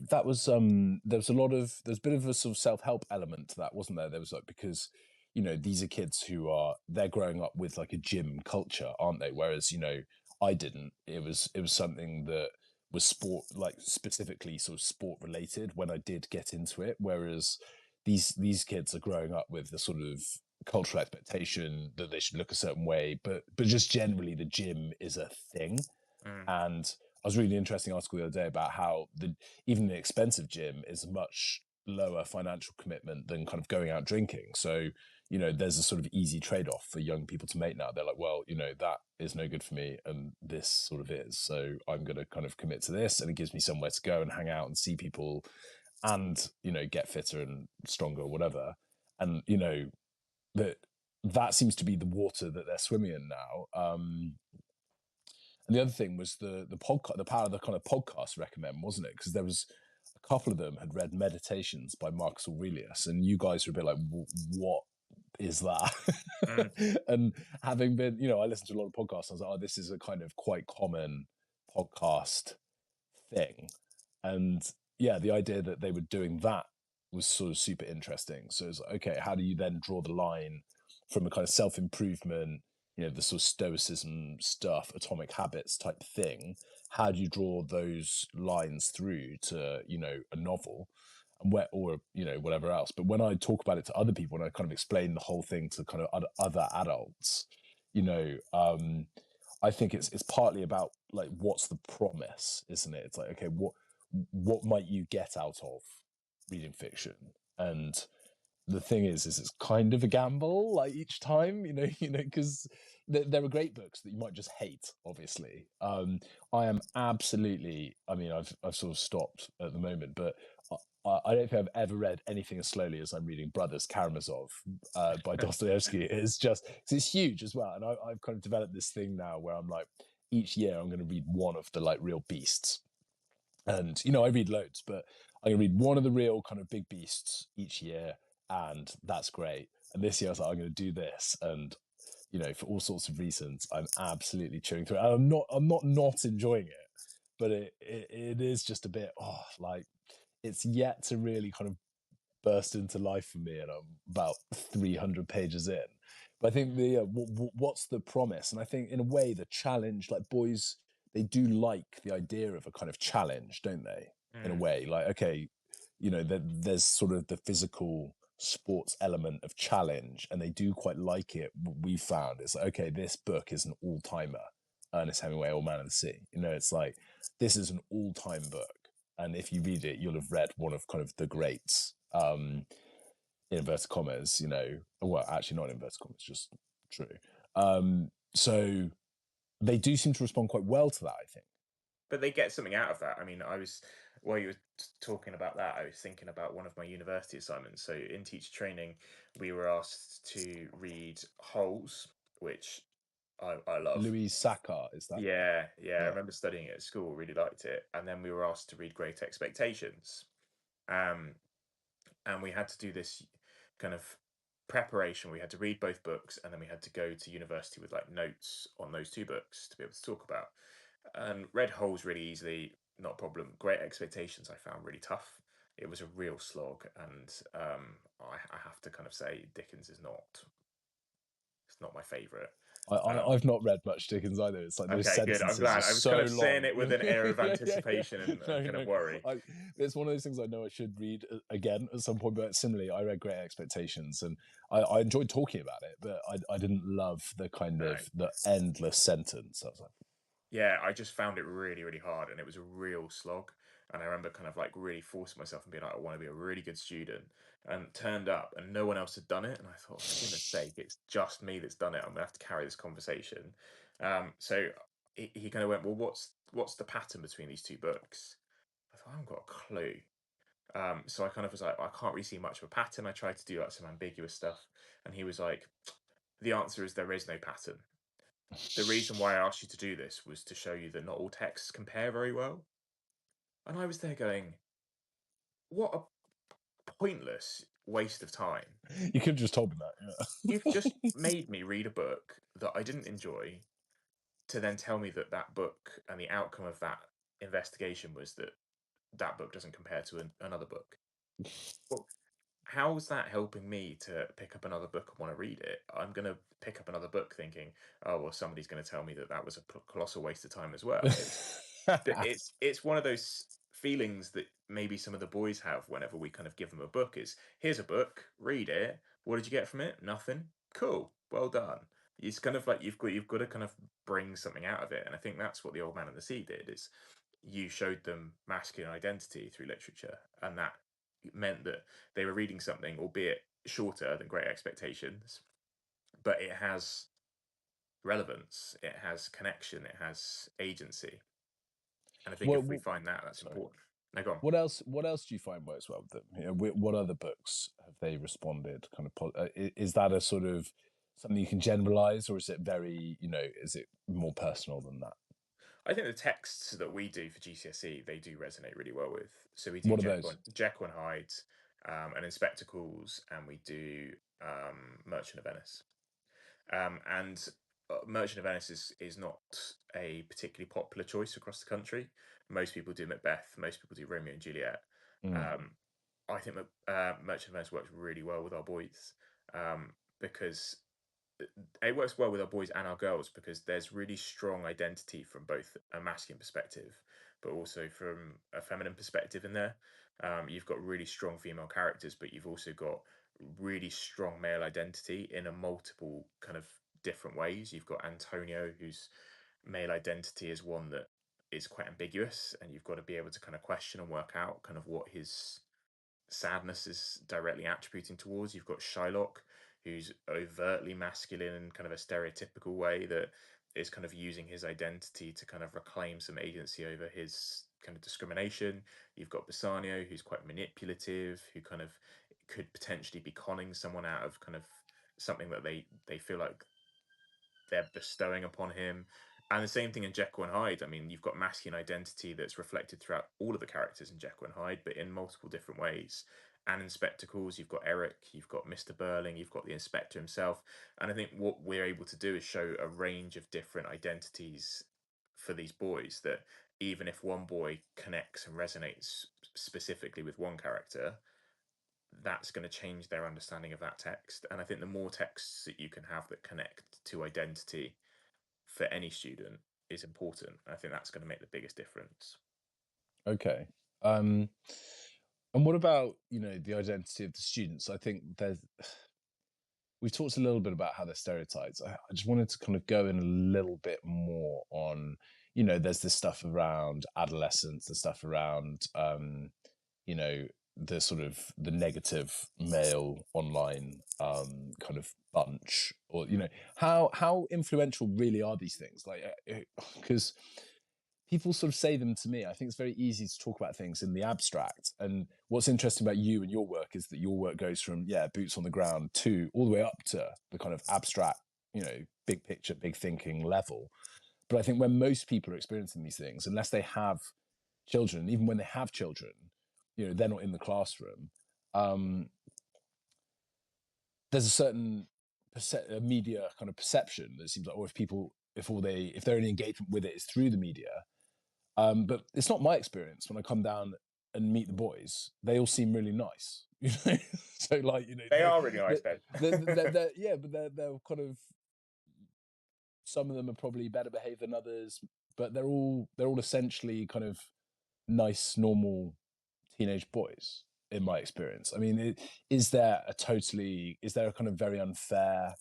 That was there was a lot of there's a bit of a sort of self-help element to that, wasn't there? There was like, because these are kids who they're growing up with like a gym culture, aren't they? Whereas I didn't. It was something that was sport, like specifically sort of sport related when I did get into it. Whereas these kids are growing up with the sort of cultural expectation that they should look a certain way, but just generally the gym is a thing. Mm, And I was reading an interesting article the other day about how even the expensive gym is a much lower financial commitment than kind of going out drinking. So, there's a sort of easy trade-off for young people to make now. They're like, well, that is no good for me, and this sort of is. So I'm going to kind of commit to this, and it gives me somewhere to go and hang out and see people, and get fitter and stronger or whatever. And that seems to be the water that they're swimming in now. And the other thing was the podcast, the power of the kind of podcast recommend, wasn't it? Because there was a couple of them had read Meditations by Marcus Aurelius, and you guys were a bit like, what is mm. that? And having been, I listened to a lot of podcasts. I was like, oh, this is a kind of quite common podcast thing. And yeah, the idea that they were doing that was sort of super interesting. So it's like, okay, how do you then draw the line from a kind of self-improvement, the sort of stoicism stuff, atomic habits type thing? How do you draw those lines through to, a novel? And or whatever else. But when I talk about it to other people and I kind of explain the whole thing to kind of other adults, I think it's partly about like, what's the promise, isn't it? It's like, okay, what might you get out of reading fiction? And the thing is it's kind of a gamble, like each time, because there are great books that you might just hate, obviously. I am absolutely, I mean, I've sort of stopped at the moment, but I don't think I've ever read anything as slowly as I'm reading Brothers Karamazov by Dostoevsky. It's huge as well. And I've kind of developed this thing now where I'm like, each year I'm going to read one of the like real beasts. And, I read loads, but I'm going to read one of the real kind of big beasts each year. And that's great. And this year I was like, I'm going to do this. And, for all sorts of reasons, I'm absolutely chewing through it. And I'm not enjoying it, but it is just a bit, like, it's yet to really kind of burst into life for me, and I'm about 300 pages in. But I think what's the promise? And I think in a way the challenge, like, boys, they do like the idea of a kind of challenge, don't they? In a Mm. way, like, okay, there's sort of the physical sports element of challenge, and they do quite like it. What we found is like, okay, this book is an all-timer. Ernest Hemingway or Man of the Sea. It's like, this is an all-time book, and if you read it, you'll have read one of kind of the greats. In inverted commas, well, actually not in inverted commas, just true. So they do seem to respond quite well to that, I think. But they get something out of that. I mean, while you were talking about that, I was thinking about one of my university assignments. So in teacher training, we were asked to read Holes, which I love. Louise Sachar, is that? Yeah, yeah. I Yeah. remember studying it at school, really liked it. And then we were asked to read Great Expectations. Um, and we had to do this kind of preparation. We had to read both books, and then we had to go to university with like notes on those two books to be able to talk about. And read Holes really easily, not a problem. Great Expectations I found really tough. It was a real slog, and I have to kind of say Dickens is not, it's not my favourite. I've not read much Dickens either. It's like those Okay, good. I'm sentences are glad. I was kind so of saying long. it with an air of Yeah, yeah, yeah. anticipation and No, kind of no. worry. It's one of those things I know I should read again at some point. But similarly, I read Great Expectations, and I enjoyed talking about it, but I didn't love the kind No. of the endless sentence. I was like, Yeah, I just found it really, really hard, and it was a real slog. And I remember kind of like really forcing myself and being like, I want to be a really good student, and turned up, and no one else had done it. And I thought, for goodness sake, it's just me that's done it. I'm gonna have to carry this conversation. So he kind of went, well, what's the pattern between these two books? I thought, I haven't got a clue. So I kind of was like, I can't really see much of a pattern. I tried to do like some ambiguous stuff, and he was like, the answer is there is no pattern. The reason why I asked you to do this was to show you that not all texts compare very well. And I was there going, what a pointless waste of time. You could have just told me that. You've Yeah. just made me read a book that I didn't enjoy to then tell me that that book and the outcome of that investigation was that that book doesn't compare to another book. Well, how's that helping me to pick up another book and want to read it? I'm going to pick up another book thinking, oh, well, somebody's going to tell me that that was a colossal waste of time as well. It's one of those feelings that maybe some of the boys have whenever we kind of give them a book is, here's a book, read it. What did you get from it? Nothing. Cool. Well done. It's kind of like you've got to kind of bring something out of it. And I think that's what the Old Man and the Sea did is you showed them masculine identity through literature. And that meant that they were reading something, albeit shorter than Great Expectations, but it has relevance, it has connection, it has agency. And I think What, if we find that, that's sorry. important. Now, go on. What else? What else do you find works well with them? What other books have they responded? Kind of, is that a sort of something you can generalize, or is it very, is it more personal than that? I think the texts that we do for GCSE, they do resonate really well with. So we do What are those? Jekyll and Hyde, and in Spectacles, and we do Merchant of Venice. And Merchant of Venice is not a particularly popular choice across the country. Most people do Macbeth. Most people do Romeo and Juliet. Mm, Um, I think that Merchant of Venice works really well with our boys because it works well with our boys and our girls because there's really strong identity from both a masculine perspective, but also from a feminine perspective in there. You've got really strong female characters, but you've also got really strong male identity in a multiple kind of different ways. You've got Antonio, whose male identity is one that is quite ambiguous, and you've got to be able to kind of question and work out kind of what his sadness is directly attributing towards. You've got Shylock, who's overtly masculine in kind of a stereotypical way that is kind of using his identity to kind of reclaim some agency over his kind of discrimination. You've got Bassanio, who's quite manipulative, who kind of could potentially be conning someone out of kind of something that they feel like they're bestowing upon him. And the same thing in Jekyll and Hyde. I mean, you've got masculine identity that's reflected throughout all of the characters in Jekyll and Hyde, but in multiple different ways. And in Spectacles, you've got Eric, you've got Mr. Burling, you've got the Inspector himself. And I think what we're able to do is show a range of different identities for these boys that even if one boy connects and resonates specifically with one character, that's going to change their understanding of that text. And I think the more texts that you can have that connect to identity for any student is important. I think that's going to make the biggest difference. okay. Um, and what about the identity of the students? I think we've talked a little bit about how they're stereotypes. I just wanted to kind of go in a little bit more on, there's this stuff around adolescence, the stuff around, you know, the sort of the negative male online kind of bunch, or how influential really are these things? Like, because people sort of say them to me. I think it's very easy to talk about things in the abstract. And what's interesting about you and your work is that your work goes from, boots on the ground to all the way up to the kind of abstract, big picture, big thinking level. But I think when most people are experiencing these things, unless they have children, even when they have children, they're not in the classroom. Um, there's a certain media kind of perception that seems like, or if their only engagement with it is through the media, but it's not my experience when I come down and meet the boys. They all seem really nice, So like, They are really nice, Ben. yeah, but they're kind of, some of them are probably better behaved than others, but they're all essentially kind of nice, normal teenage boys in my experience. I mean, is there a kind of very unfair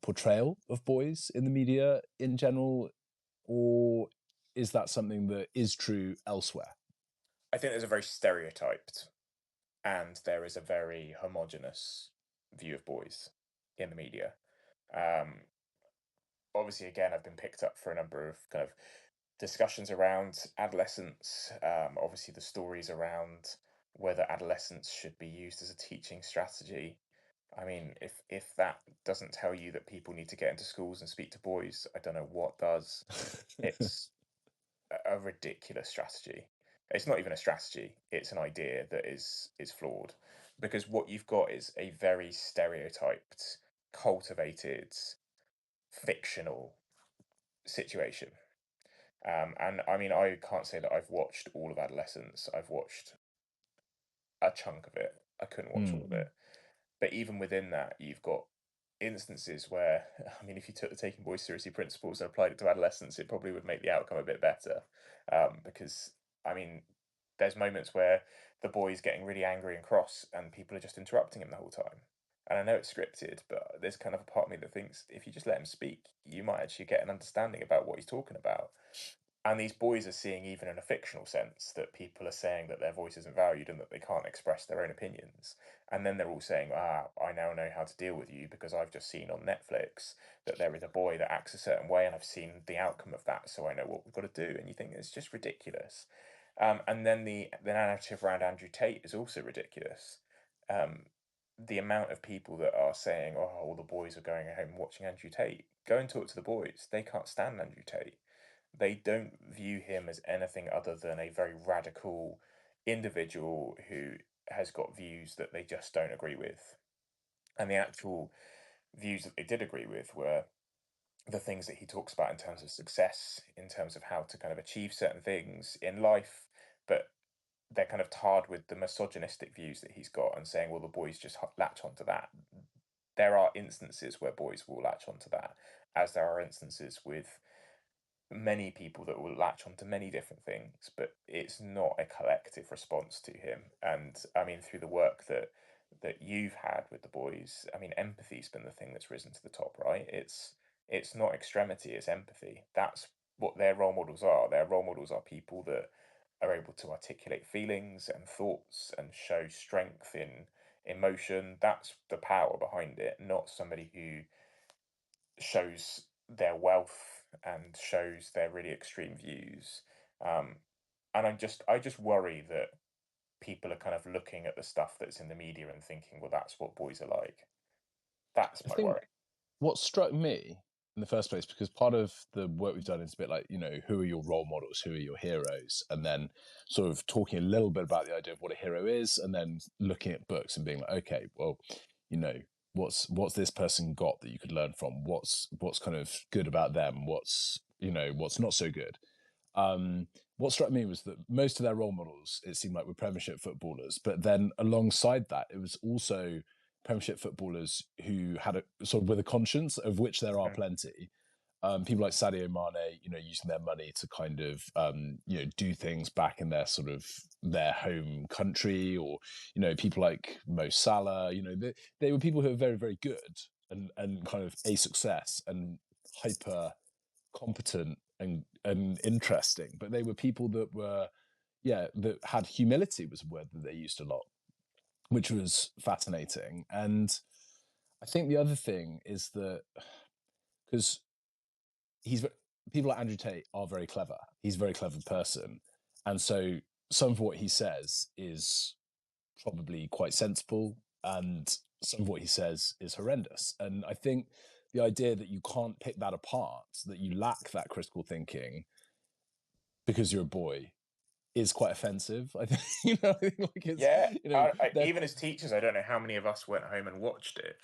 portrayal of boys in the media in general, or is that something that is true elsewhere? I think there's a very stereotyped and there is a very homogenous view of boys in the media. Um, Obviously, again, I've been picked up for a number of kind of discussions around adolescence. Obviously, the stories around whether adolescence should be used as a teaching strategy I mean, if that doesn't tell you that people need to get into schools and speak to boys, I don't know what does. It's a ridiculous strategy. It's not even a strategy, it's an idea that is flawed. Because what you've got is a very stereotyped, cultivated, fictional situation. And I mean, I can't say that I've watched all of adolescence. I've watched a chunk of it. I couldn't watch all of Mm. it. But even within that, you've got instances where, I mean, if you took the Taking Boys Seriously principles and applied it to adolescence, it probably would make the outcome a bit better. Because, I mean, there's moments where the boy's getting really angry and cross, and people are just interrupting him the whole time. And I know it's scripted, but there's kind of a part of me that thinks if you just let him speak, you might actually get an understanding about what he's talking about. And these boys are seeing, even in a fictional sense, that people are saying that their voice isn't valued and that they can't express their own opinions. And then they're all saying, I now know how to deal with you because I've just seen on Netflix that there is a boy that acts a certain way and I've seen the outcome of that, so I know what we've got to do. And you think it's just ridiculous. And then the narrative around Andrew Tate is also ridiculous. Um, the amount of people that are saying, oh, all the boys are going home watching Andrew Tate. Go and talk to the boys. They can't stand Andrew Tate. They don't view him as anything other than a very radical individual who has got views that they just don't agree with. And the actual views that they did agree with were the things that he talks about in terms of success, in terms of how to kind of achieve certain things in life, but they're kind of tarred with the misogynistic views that he's got and saying, well, the boys just latch onto that. There are instances where boys will latch onto that, as there are instances with many people that will latch onto many different things, but it's not a collective response to him. And I mean, through the work that you've had with the boys, I mean, empathy's been the thing that's risen to the top, right? It's not extremity, it's empathy. That's what their role models are. Their role models are people that are able to articulate feelings and thoughts and show strength in emotion. That's the power behind it, not somebody who shows their wealth and shows their really extreme views. Um, and I just worry that people are kind of looking at the stuff that's in the media and thinking, well, that's what boys are like. That's I my think worry. what struck me in the first place, because part of the work we've done is a bit like, who are your role models, who are your heroes, and then sort of talking a little bit about the idea of what a hero is, and then looking at books and being like, okay, well, you know, what's this person got that you could learn from? What's kind of good about them? What's not so good? What struck me was that most of their role models, it seemed like, were Premiership footballers, but then alongside that, it was also Premiership footballers who had a sort of with a conscience, of which there are Mhm. plenty. People like Sadio Mane, using their money to kind of, do things back in their sort of their home country, or people like Mo Salah. They were people who were very, very good and kind of a success and hyper competent and interesting, but they were people that were, that had humility, was a word that they used a lot, which was fascinating. And I think the other thing is that because he's people like Andrew Tate are very clever. He's a very clever person, and so some of what he says is probably quite sensible, and some of what he says is horrendous. And I think the idea that you can't pick that apart, that you lack that critical thinking because you're a boy, is quite offensive. I think I think like it's Yeah, that. even as teachers, I don't know how many of us went home and watched it.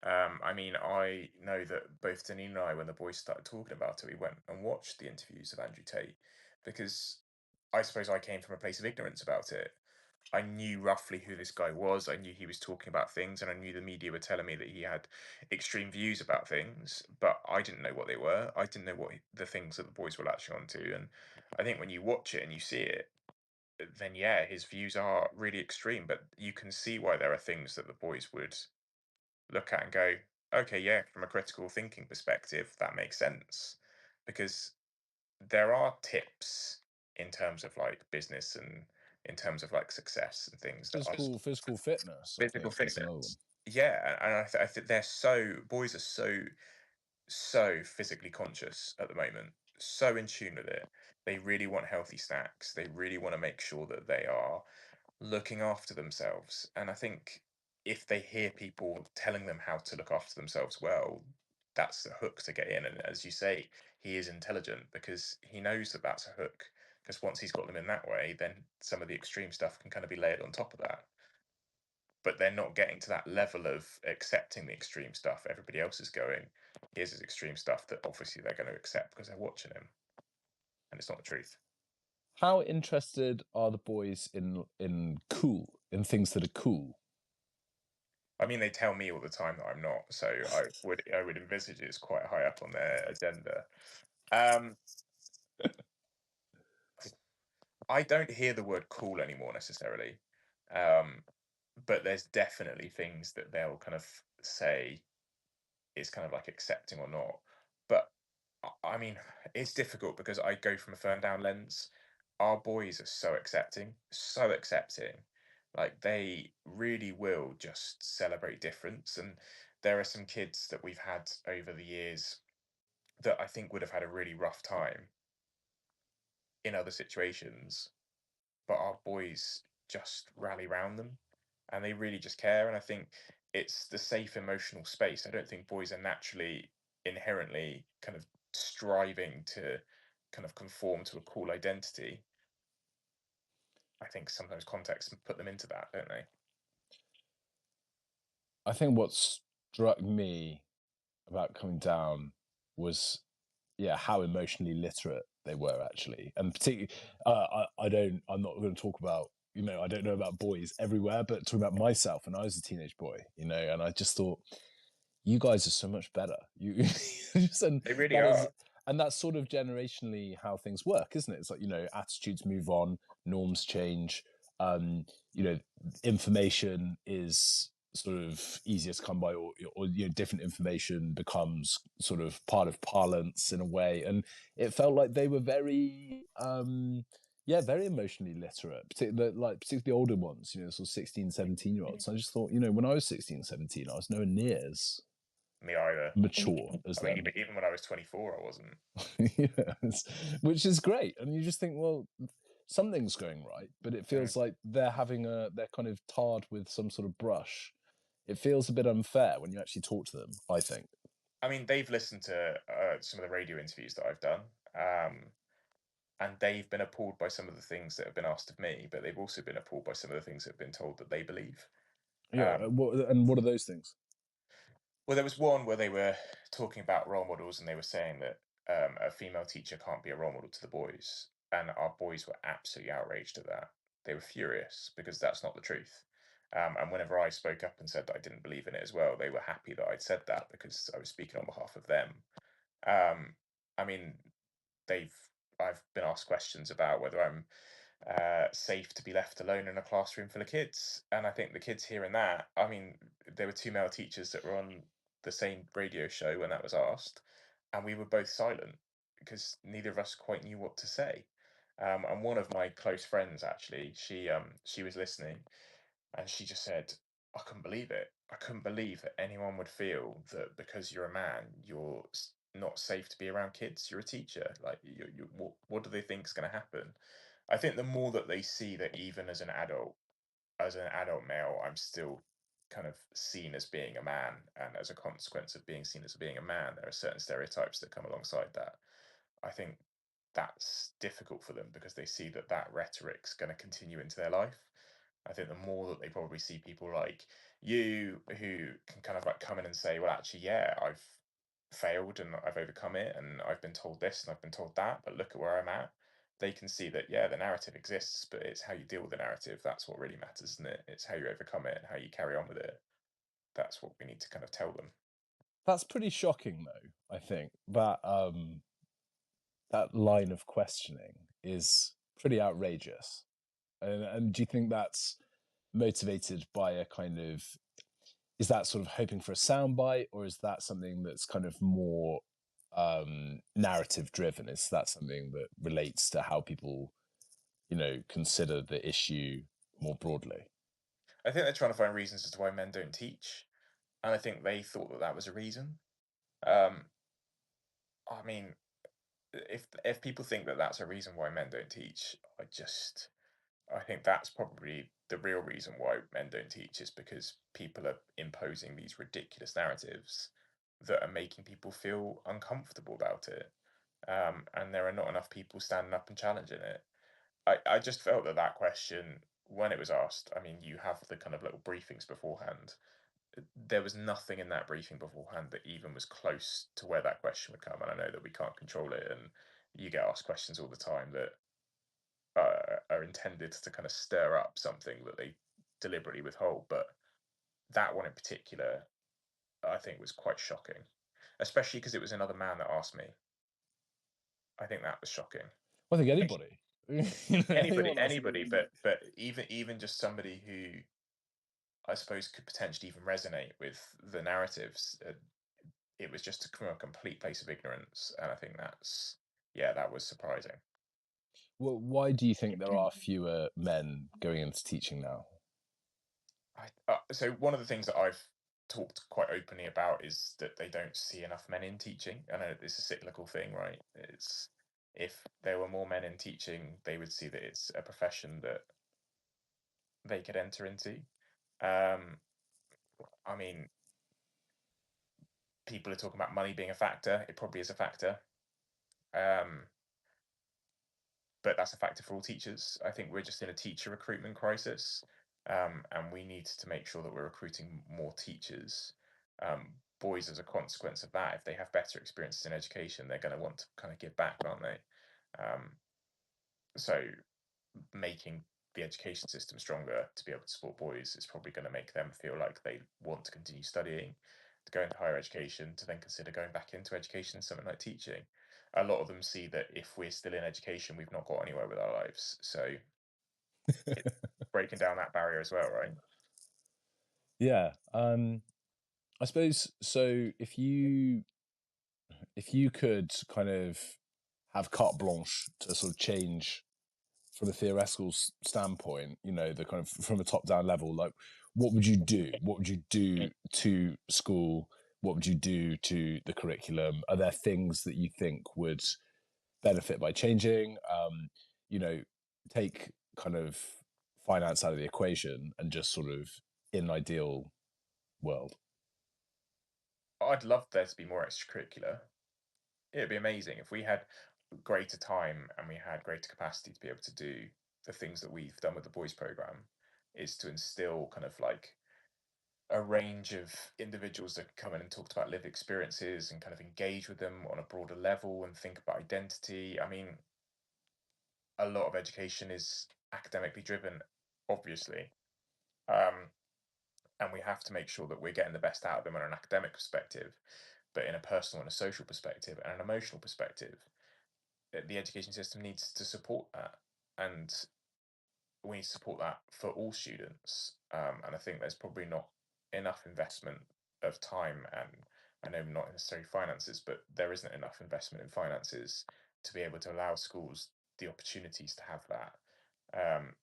I mean, I know that both Danine and I, when the boys started talking about it, we went and watched the interviews of Andrew Tate because I suppose I came from a place of ignorance about it. I knew roughly who this guy was. I knew he was talking about things, and I knew the media were telling me that he had extreme views about things, but I didn't know what they were. I didn't know the things that the boys were latching onto. And I think when you watch it and you see it, then yeah, his views are really extreme, but you can see why there are things that the boys would look at and go, okay, yeah, from a critical thinking perspective, that makes sense. Because there are tips in terms of like business and in terms of like success and things that are Physical fitness, I physical think, is another one. fitness. Yeah, and I think boys are so physically conscious at the moment, so in tune with it. They really want healthy snacks. They really want to make sure that they are looking after themselves. And I think if they hear people telling them how to look after themselves well, that's the hook to get in. And as you say, he is intelligent because he knows that that's a hook. Because once he's got them in that way, then some of the extreme stuff can kind of be layered on top of that. But they're not getting to that level of accepting the extreme stuff everybody else is going. Here's his extreme stuff that obviously they're going to accept because they're watching him, and it's not the truth. How interested are the boys in things that are cool? I mean, they tell me all the time that I'm not, so I would envisage it's quite high up on their agenda. Um, I don't hear the word cool anymore necessarily, um, but there's definitely things that they'll kind of say is kind of like accepting or not. But I mean, it's difficult because I go from a firm down lens. Our boys are so accepting, so accepting. Like they really will just celebrate difference. And there are some kids that we've had over the years that I think would have had a really rough time in other situations, but our boys just rally round them and they really just care. And I think it's the safe emotional space. I don't think boys are naturally inherently kind of striving to kind of conform to a cool identity. I think sometimes contexts put them into that, don't they? I think what struck me about coming down was, yeah, how emotionally literate they were actually, and particularly, I'm not going to talk about, I don't know about boys everywhere, but talking about myself when I was a teenage boy, and I just thought, you guys are so much better. You just, and They really that is, are. and that's sort of generationally how things work, isn't it? It's like, attitudes move on, norms change. Um, you know, information is sort of easier to come by, or different information becomes sort of part of parlance in a way. And it felt like they were very yeah, very emotionally literate, particularly the older ones, sort of 16, 17-year olds. I just thought, when I was 16, 17, I was nowhere near as Me either. mature as I mean, them. even when I was 24, I wasn't. Yes, which is great. And you just think, well, something's going right, but it Mm. feels like they're kind of tarred with some sort of brush. It feels a bit unfair when you actually talk to them, I think. I mean, they've listened to some of the radio interviews that I've done. And they've been appalled by some of the things that have been asked of me, but they've also been appalled by some of the things that have been told that they believe. Yeah. Um, What are those things? well, there was one where they were talking about role models, and they were saying that a female teacher can't be a role model to the boys, and our boys were absolutely outraged at that. They were furious because that's not the truth. And whenever I spoke up and said that I didn't believe in it as well, they were happy that I'd said that because I was speaking on behalf of them. Um, I mean, they've I've been asked questions about whether I'm safe to be left alone in a classroom full of kids. And I think the kids hearing that, I mean, there were two male teachers that were on the same radio show when that was asked, and we were both silent because neither of us quite knew what to say. And one of my close friends, actually, she was listening, and she just said, "I couldn't believe it. I couldn't believe that anyone would feel that because you're a man, you're not safe to be around kids. You're a teacher. Like, what do they think is going to happen?" I think the more that they see that even as an adult male, I'm still kind of seen as being a man, and as a consequence of being seen as being a man, there are certain stereotypes that come alongside that. I think that's difficult for them because they see that that rhetoric's going to continue into their life. I think the more that they probably see people like you who can kind of like come in and say, well, actually, yeah, I've failed and I've overcome it and I've been told this and I've been told that, but look at where I'm at. They can see that, yeah, the narrative exists, but it's how you deal with the narrative. That's what really matters, isn't it? It's how you overcome it and how you carry on with it. That's what we need to kind of tell them. That's pretty shocking, though. I think that line of questioning is pretty outrageous. And do you think that's motivated by a kind of, is that sort of hoping for a soundbite, or is that something that's kind of more narrative driven? Is that something that relates to how people, consider the issue more broadly? I think they're trying to find reasons as to why men don't teach. And I think they thought that that was a reason. Um, I mean, if people think that that's a reason why men don't teach, I just I think that's probably the real reason why men don't teach, is because people are imposing these ridiculous narratives that are making people feel uncomfortable about it. And there are not enough people standing up and challenging it. I just felt that that question, when it was asked, I mean, you have the kind of little briefings beforehand. There was nothing in that briefing beforehand that even was close to where that question would come. And I know that we can't control it, and you get asked questions all the time that are intended to kind of stir up something that they deliberately withhold. But that one in particular, I think, was quite shocking, especially because it was another man that asked me. I think that was shocking. I think anybody, Anybody, anyone asking anybody, you. but even just somebody who I suppose could potentially even resonate with the narratives. It was just from a complete place of ignorance, and I think that's, yeah, that was surprising. Well, why do you think there are fewer men going into teaching now? So one of the things that I've talked quite openly about is that they don't see enough men in teaching. I know it's a cyclical thing, right? It's, if there were more men in teaching, they would see that it's a profession that they could enter into. Um, I mean, people are talking about money being a factor. It probably is a factor. Um, but that's a factor for all teachers. I think we're just in a teacher recruitment crisis, and we need to make sure that we're recruiting more teachers. Boys, as a consequence of that, if they have better experiences in education, they're going to want to kind of give back, aren't they? Um, so making the education system stronger to be able to support boys is probably going to make them feel like they want to continue studying, to go into higher education, to then consider going back into education, something like teaching. A lot of them see that if we're still in education, we've not got anywhere with our lives. So it's breaking down that barrier as well, right? Yeah, I suppose so. If you could kind of have carte blanche to sort of change from a theoretical standpoint, the kind of from a top down level, like what would you do? What would you do to school? What would you do to the curriculum? Are there things that you think would benefit by changing? You know, take kind of finance out of the equation and just sort of in an ideal world. I'd love there to be more extracurricular. It'd be amazing if we had greater time and we had greater capacity to be able to do the things that we've done with the boys program, is to instill kind of like a range of individuals that come in and talked about lived experiences and kind of engage with them on a broader level and think about identity. I mean, a lot of education is academically driven, obviously. Um, and we have to make sure that we're getting the best out of them on an academic perspective, but in a personal and a social perspective and an emotional perspective. The education system needs to support that, and we need to support that for all students. And I think there's probably not enough investment of time, and I know not necessarily finances, but there isn't enough investment in finances to be able to allow schools the opportunities to have that.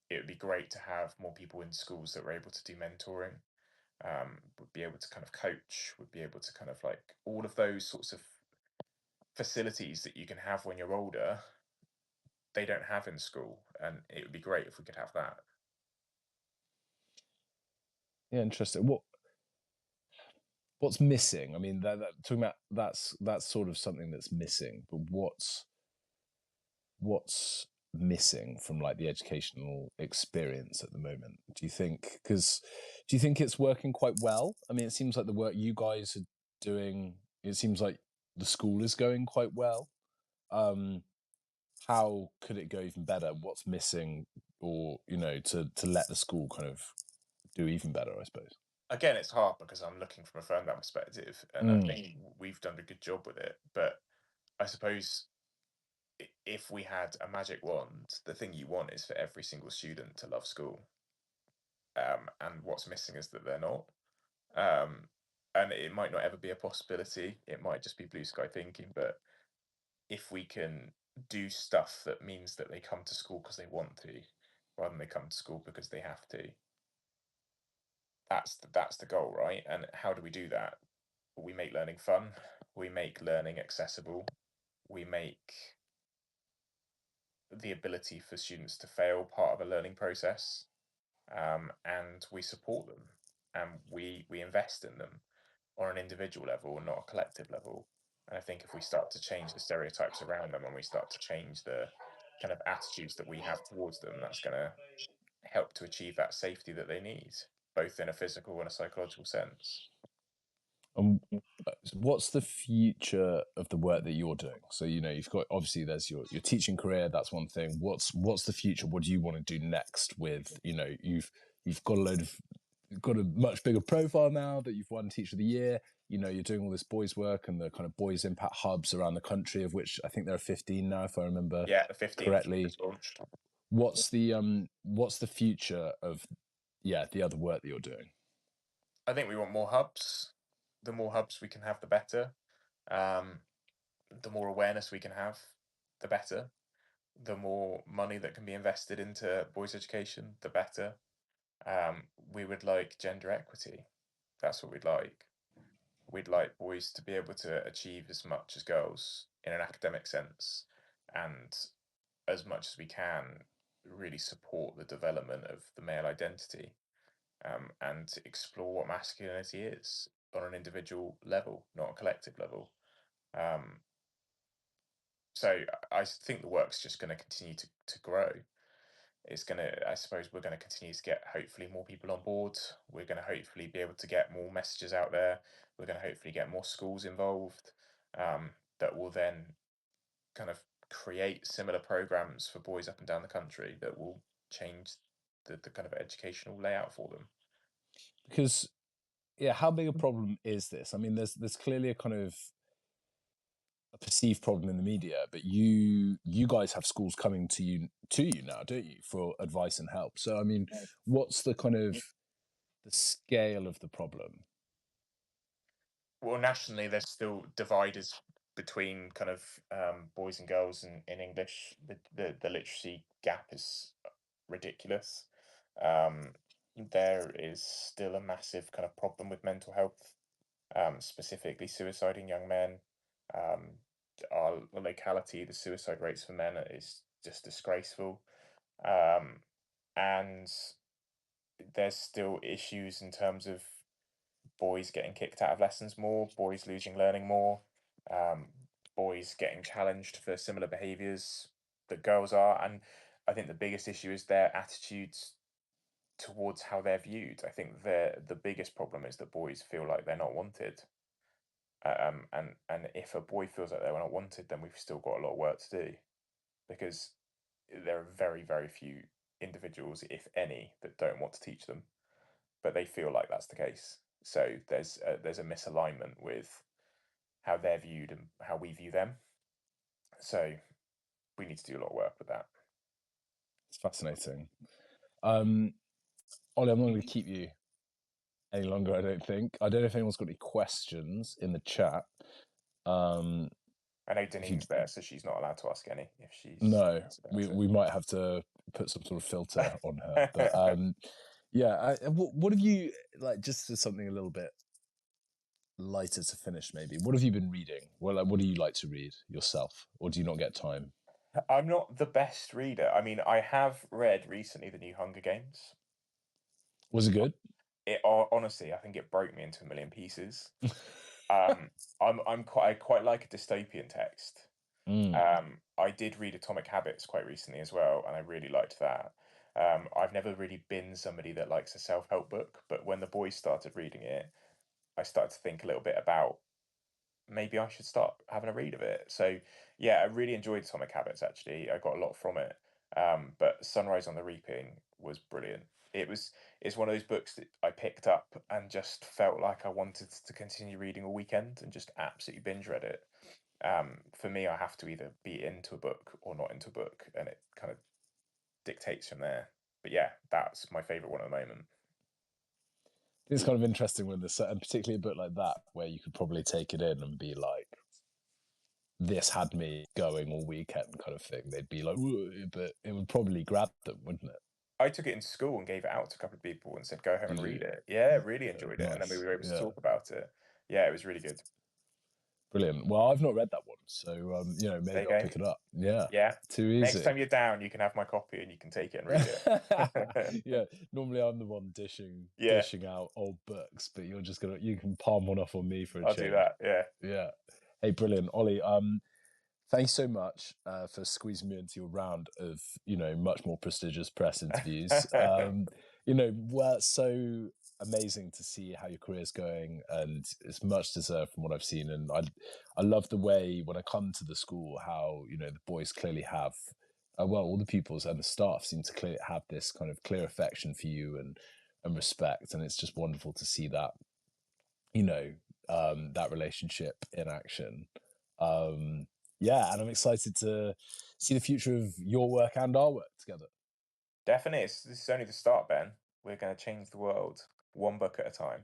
It would be great to have more people in schools that were able to do mentoring, would be able to kind of coach, would be able to kind of like all of those sorts of facilities that you can have when you're older, they don't have in school, and it would be great if we could have that. Yeah, interesting. What's missing? I mean, talking about that's sort of something that's missing, but what's missing from like the educational experience at the moment? Do you think? Because do you think it's working quite well? I mean, it seems like the work you guys are doing. It seems like the school is going quite well. Um, how could it go even better? What's missing, or to let the school kind of do even better? I suppose. Again, it's hard because I'm looking from a firm that perspective, and I Mm. think we've done a good job with it. But I suppose if we had a magic wand, the thing you want is for every single student to love school. And what's missing is that they're not. Um, and it might not ever be a possibility. It might just be blue sky thinking. But if we can do stuff that means that they come to school because they want to, rather than they come to school because they have to, that's the goal, right? And how do we do that? We make learning fun. We make learning accessible. We make the ability for students to fail part of a learning process, and we support them and we invest in them on an individual level and not a collective level. And I think if we start to change the stereotypes around them and we start to change the kind of attitudes that we have towards them, that's going to help to achieve that safety that they need, both in a physical and a psychological sense. What's the future of the work that you're doing? So, you know, you've got, obviously there's your teaching career, that's one thing. What's the future? What do you want to do next with, you know, you've got got a much bigger profile now that you've won Teacher of the Year. You know, you're doing all this boys work and the kind of boys impact hubs around the country, of which I think there are 15 now, if I remember The 15th correctly. is launched. What's the future of the other work that you're doing? I think we want more hubs. The more hubs we can have, the better. The more awareness we can have, the better. The more money that can be invested into boys' education, the better. We would like gender equity. That's what we'd like. We'd like boys to be able to achieve as much as girls in an academic sense, and as much as we can, really support the development of the male identity, and explore what masculinity is on an individual level, not a collective level. Um, so I think the work's just going to continue to grow. It's going to, I suppose, we're going to continue to get hopefully more people on board. We're going to hopefully be able to get more messages out there. We're going to hopefully get more schools involved, that will then kind of create similar programs for boys up and down the country that will change the kind of educational layout for them. Because how big a problem is this? I mean, there's clearly a kind of a perceived problem in the media, but you guys have schools coming to you now, don't you, for advice and help? So I mean, what's the kind of the scale of the problem? Well, nationally, there's still dividers between kind of boys and girls in English. The literacy gap is ridiculous. Um, there is still a massive kind of problem with mental health, specifically suicide in young men. Um, our locality, the suicide rates for men is just disgraceful. Um, and there's still issues in terms of boys getting kicked out of lessons more, boys losing learning more, um, boys getting challenged for similar behaviours that girls are. And I think the biggest issue is their attitudes towards how they're viewed. I think the biggest problem is that boys feel like they're not wanted. And if a boy feels like they're not wanted, then we've still got a lot of work to do, because there are very, very few individuals, if any, that don't want to teach them, but they feel like that's the case. So there's a misalignment with how they're viewed and how we view them. So we need to do a lot of work with that. It's fascinating. Ollie, I'm not going to keep you any longer, I don't think. I don't know if anyone's got any questions in the chat. I know Denise's there, so she's not allowed to ask any. If she's no, we might have to put some sort of filter on her. But what have you, like, just as something a little bit lighter to finish, maybe? What have you been reading? Well, what do you like to read yourself, or do you not get time? I'm not the best reader. I mean, I have read recently the new Hunger Games. Was it good? It honestly, I think it broke me into a million pieces. I quite like a dystopian text. I did read Atomic Habits quite recently as well, and I really liked that. I've never really been somebody that likes a self-help book, but when the boys started reading it, I started to think a little bit about maybe I should start having a read of it. So yeah, I really enjoyed Atomic Habits actually. I got a lot from it. But Sunrise on the Reaping was brilliant. It's one of those books that I picked up and just felt like I wanted to continue reading all weekend and just absolutely binge read it. For me, I have to either be into a book or not into a book, and it kind of dictates from there. But yeah, that's my favourite one at the moment. It's kind of interesting when there's, and particularly a book like that, where you could probably take it in and be like, this had me going all weekend kind of thing. They'd be like, but it would probably grab them, wouldn't it? I took it in school and gave it out to a couple of people and said, go home Did and you? read it. Yeah, really enjoyed it. And then we Nice. were able to Yeah. talk about it. Yeah, it was really good. Brilliant. Well, I've not read that one, so There maybe you I'll go. pick it up. Yeah, Yeah. too Next easy. time you're down, you can have my copy and you can take it and read it. Yeah, normally I'm the one dishing Yeah, out old books, but you can palm one off on me for a I'll do change. that. Yeah. Yeah. Hey, brilliant, Ollie. Thanks so much for squeezing me into your round of much more prestigious press interviews. Well, it's so amazing to see how your career's going, and it's much deserved from what I've seen. And I love the way when I come to the school how the boys clearly have. Well, all the pupils and the staff seem to clearly have this kind of clear affection for you and respect, and it's just wonderful to see that that relationship in action. Yeah, and I'm excited to see the future of your work and our work together. Definitely. This is only the start, Ben. We're going to change the world one book at a time.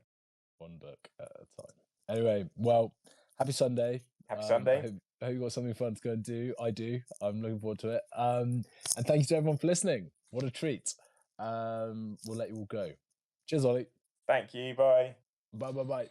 One book at a time. Anyway, well, happy Sunday. Happy I Sunday. hope you got something fun to go and do. I do. I'm looking forward to it. And thank you to everyone for listening. What a treat. We'll let you all go. Cheers, Ollie. Thank you. Bye. Bye, bye, bye.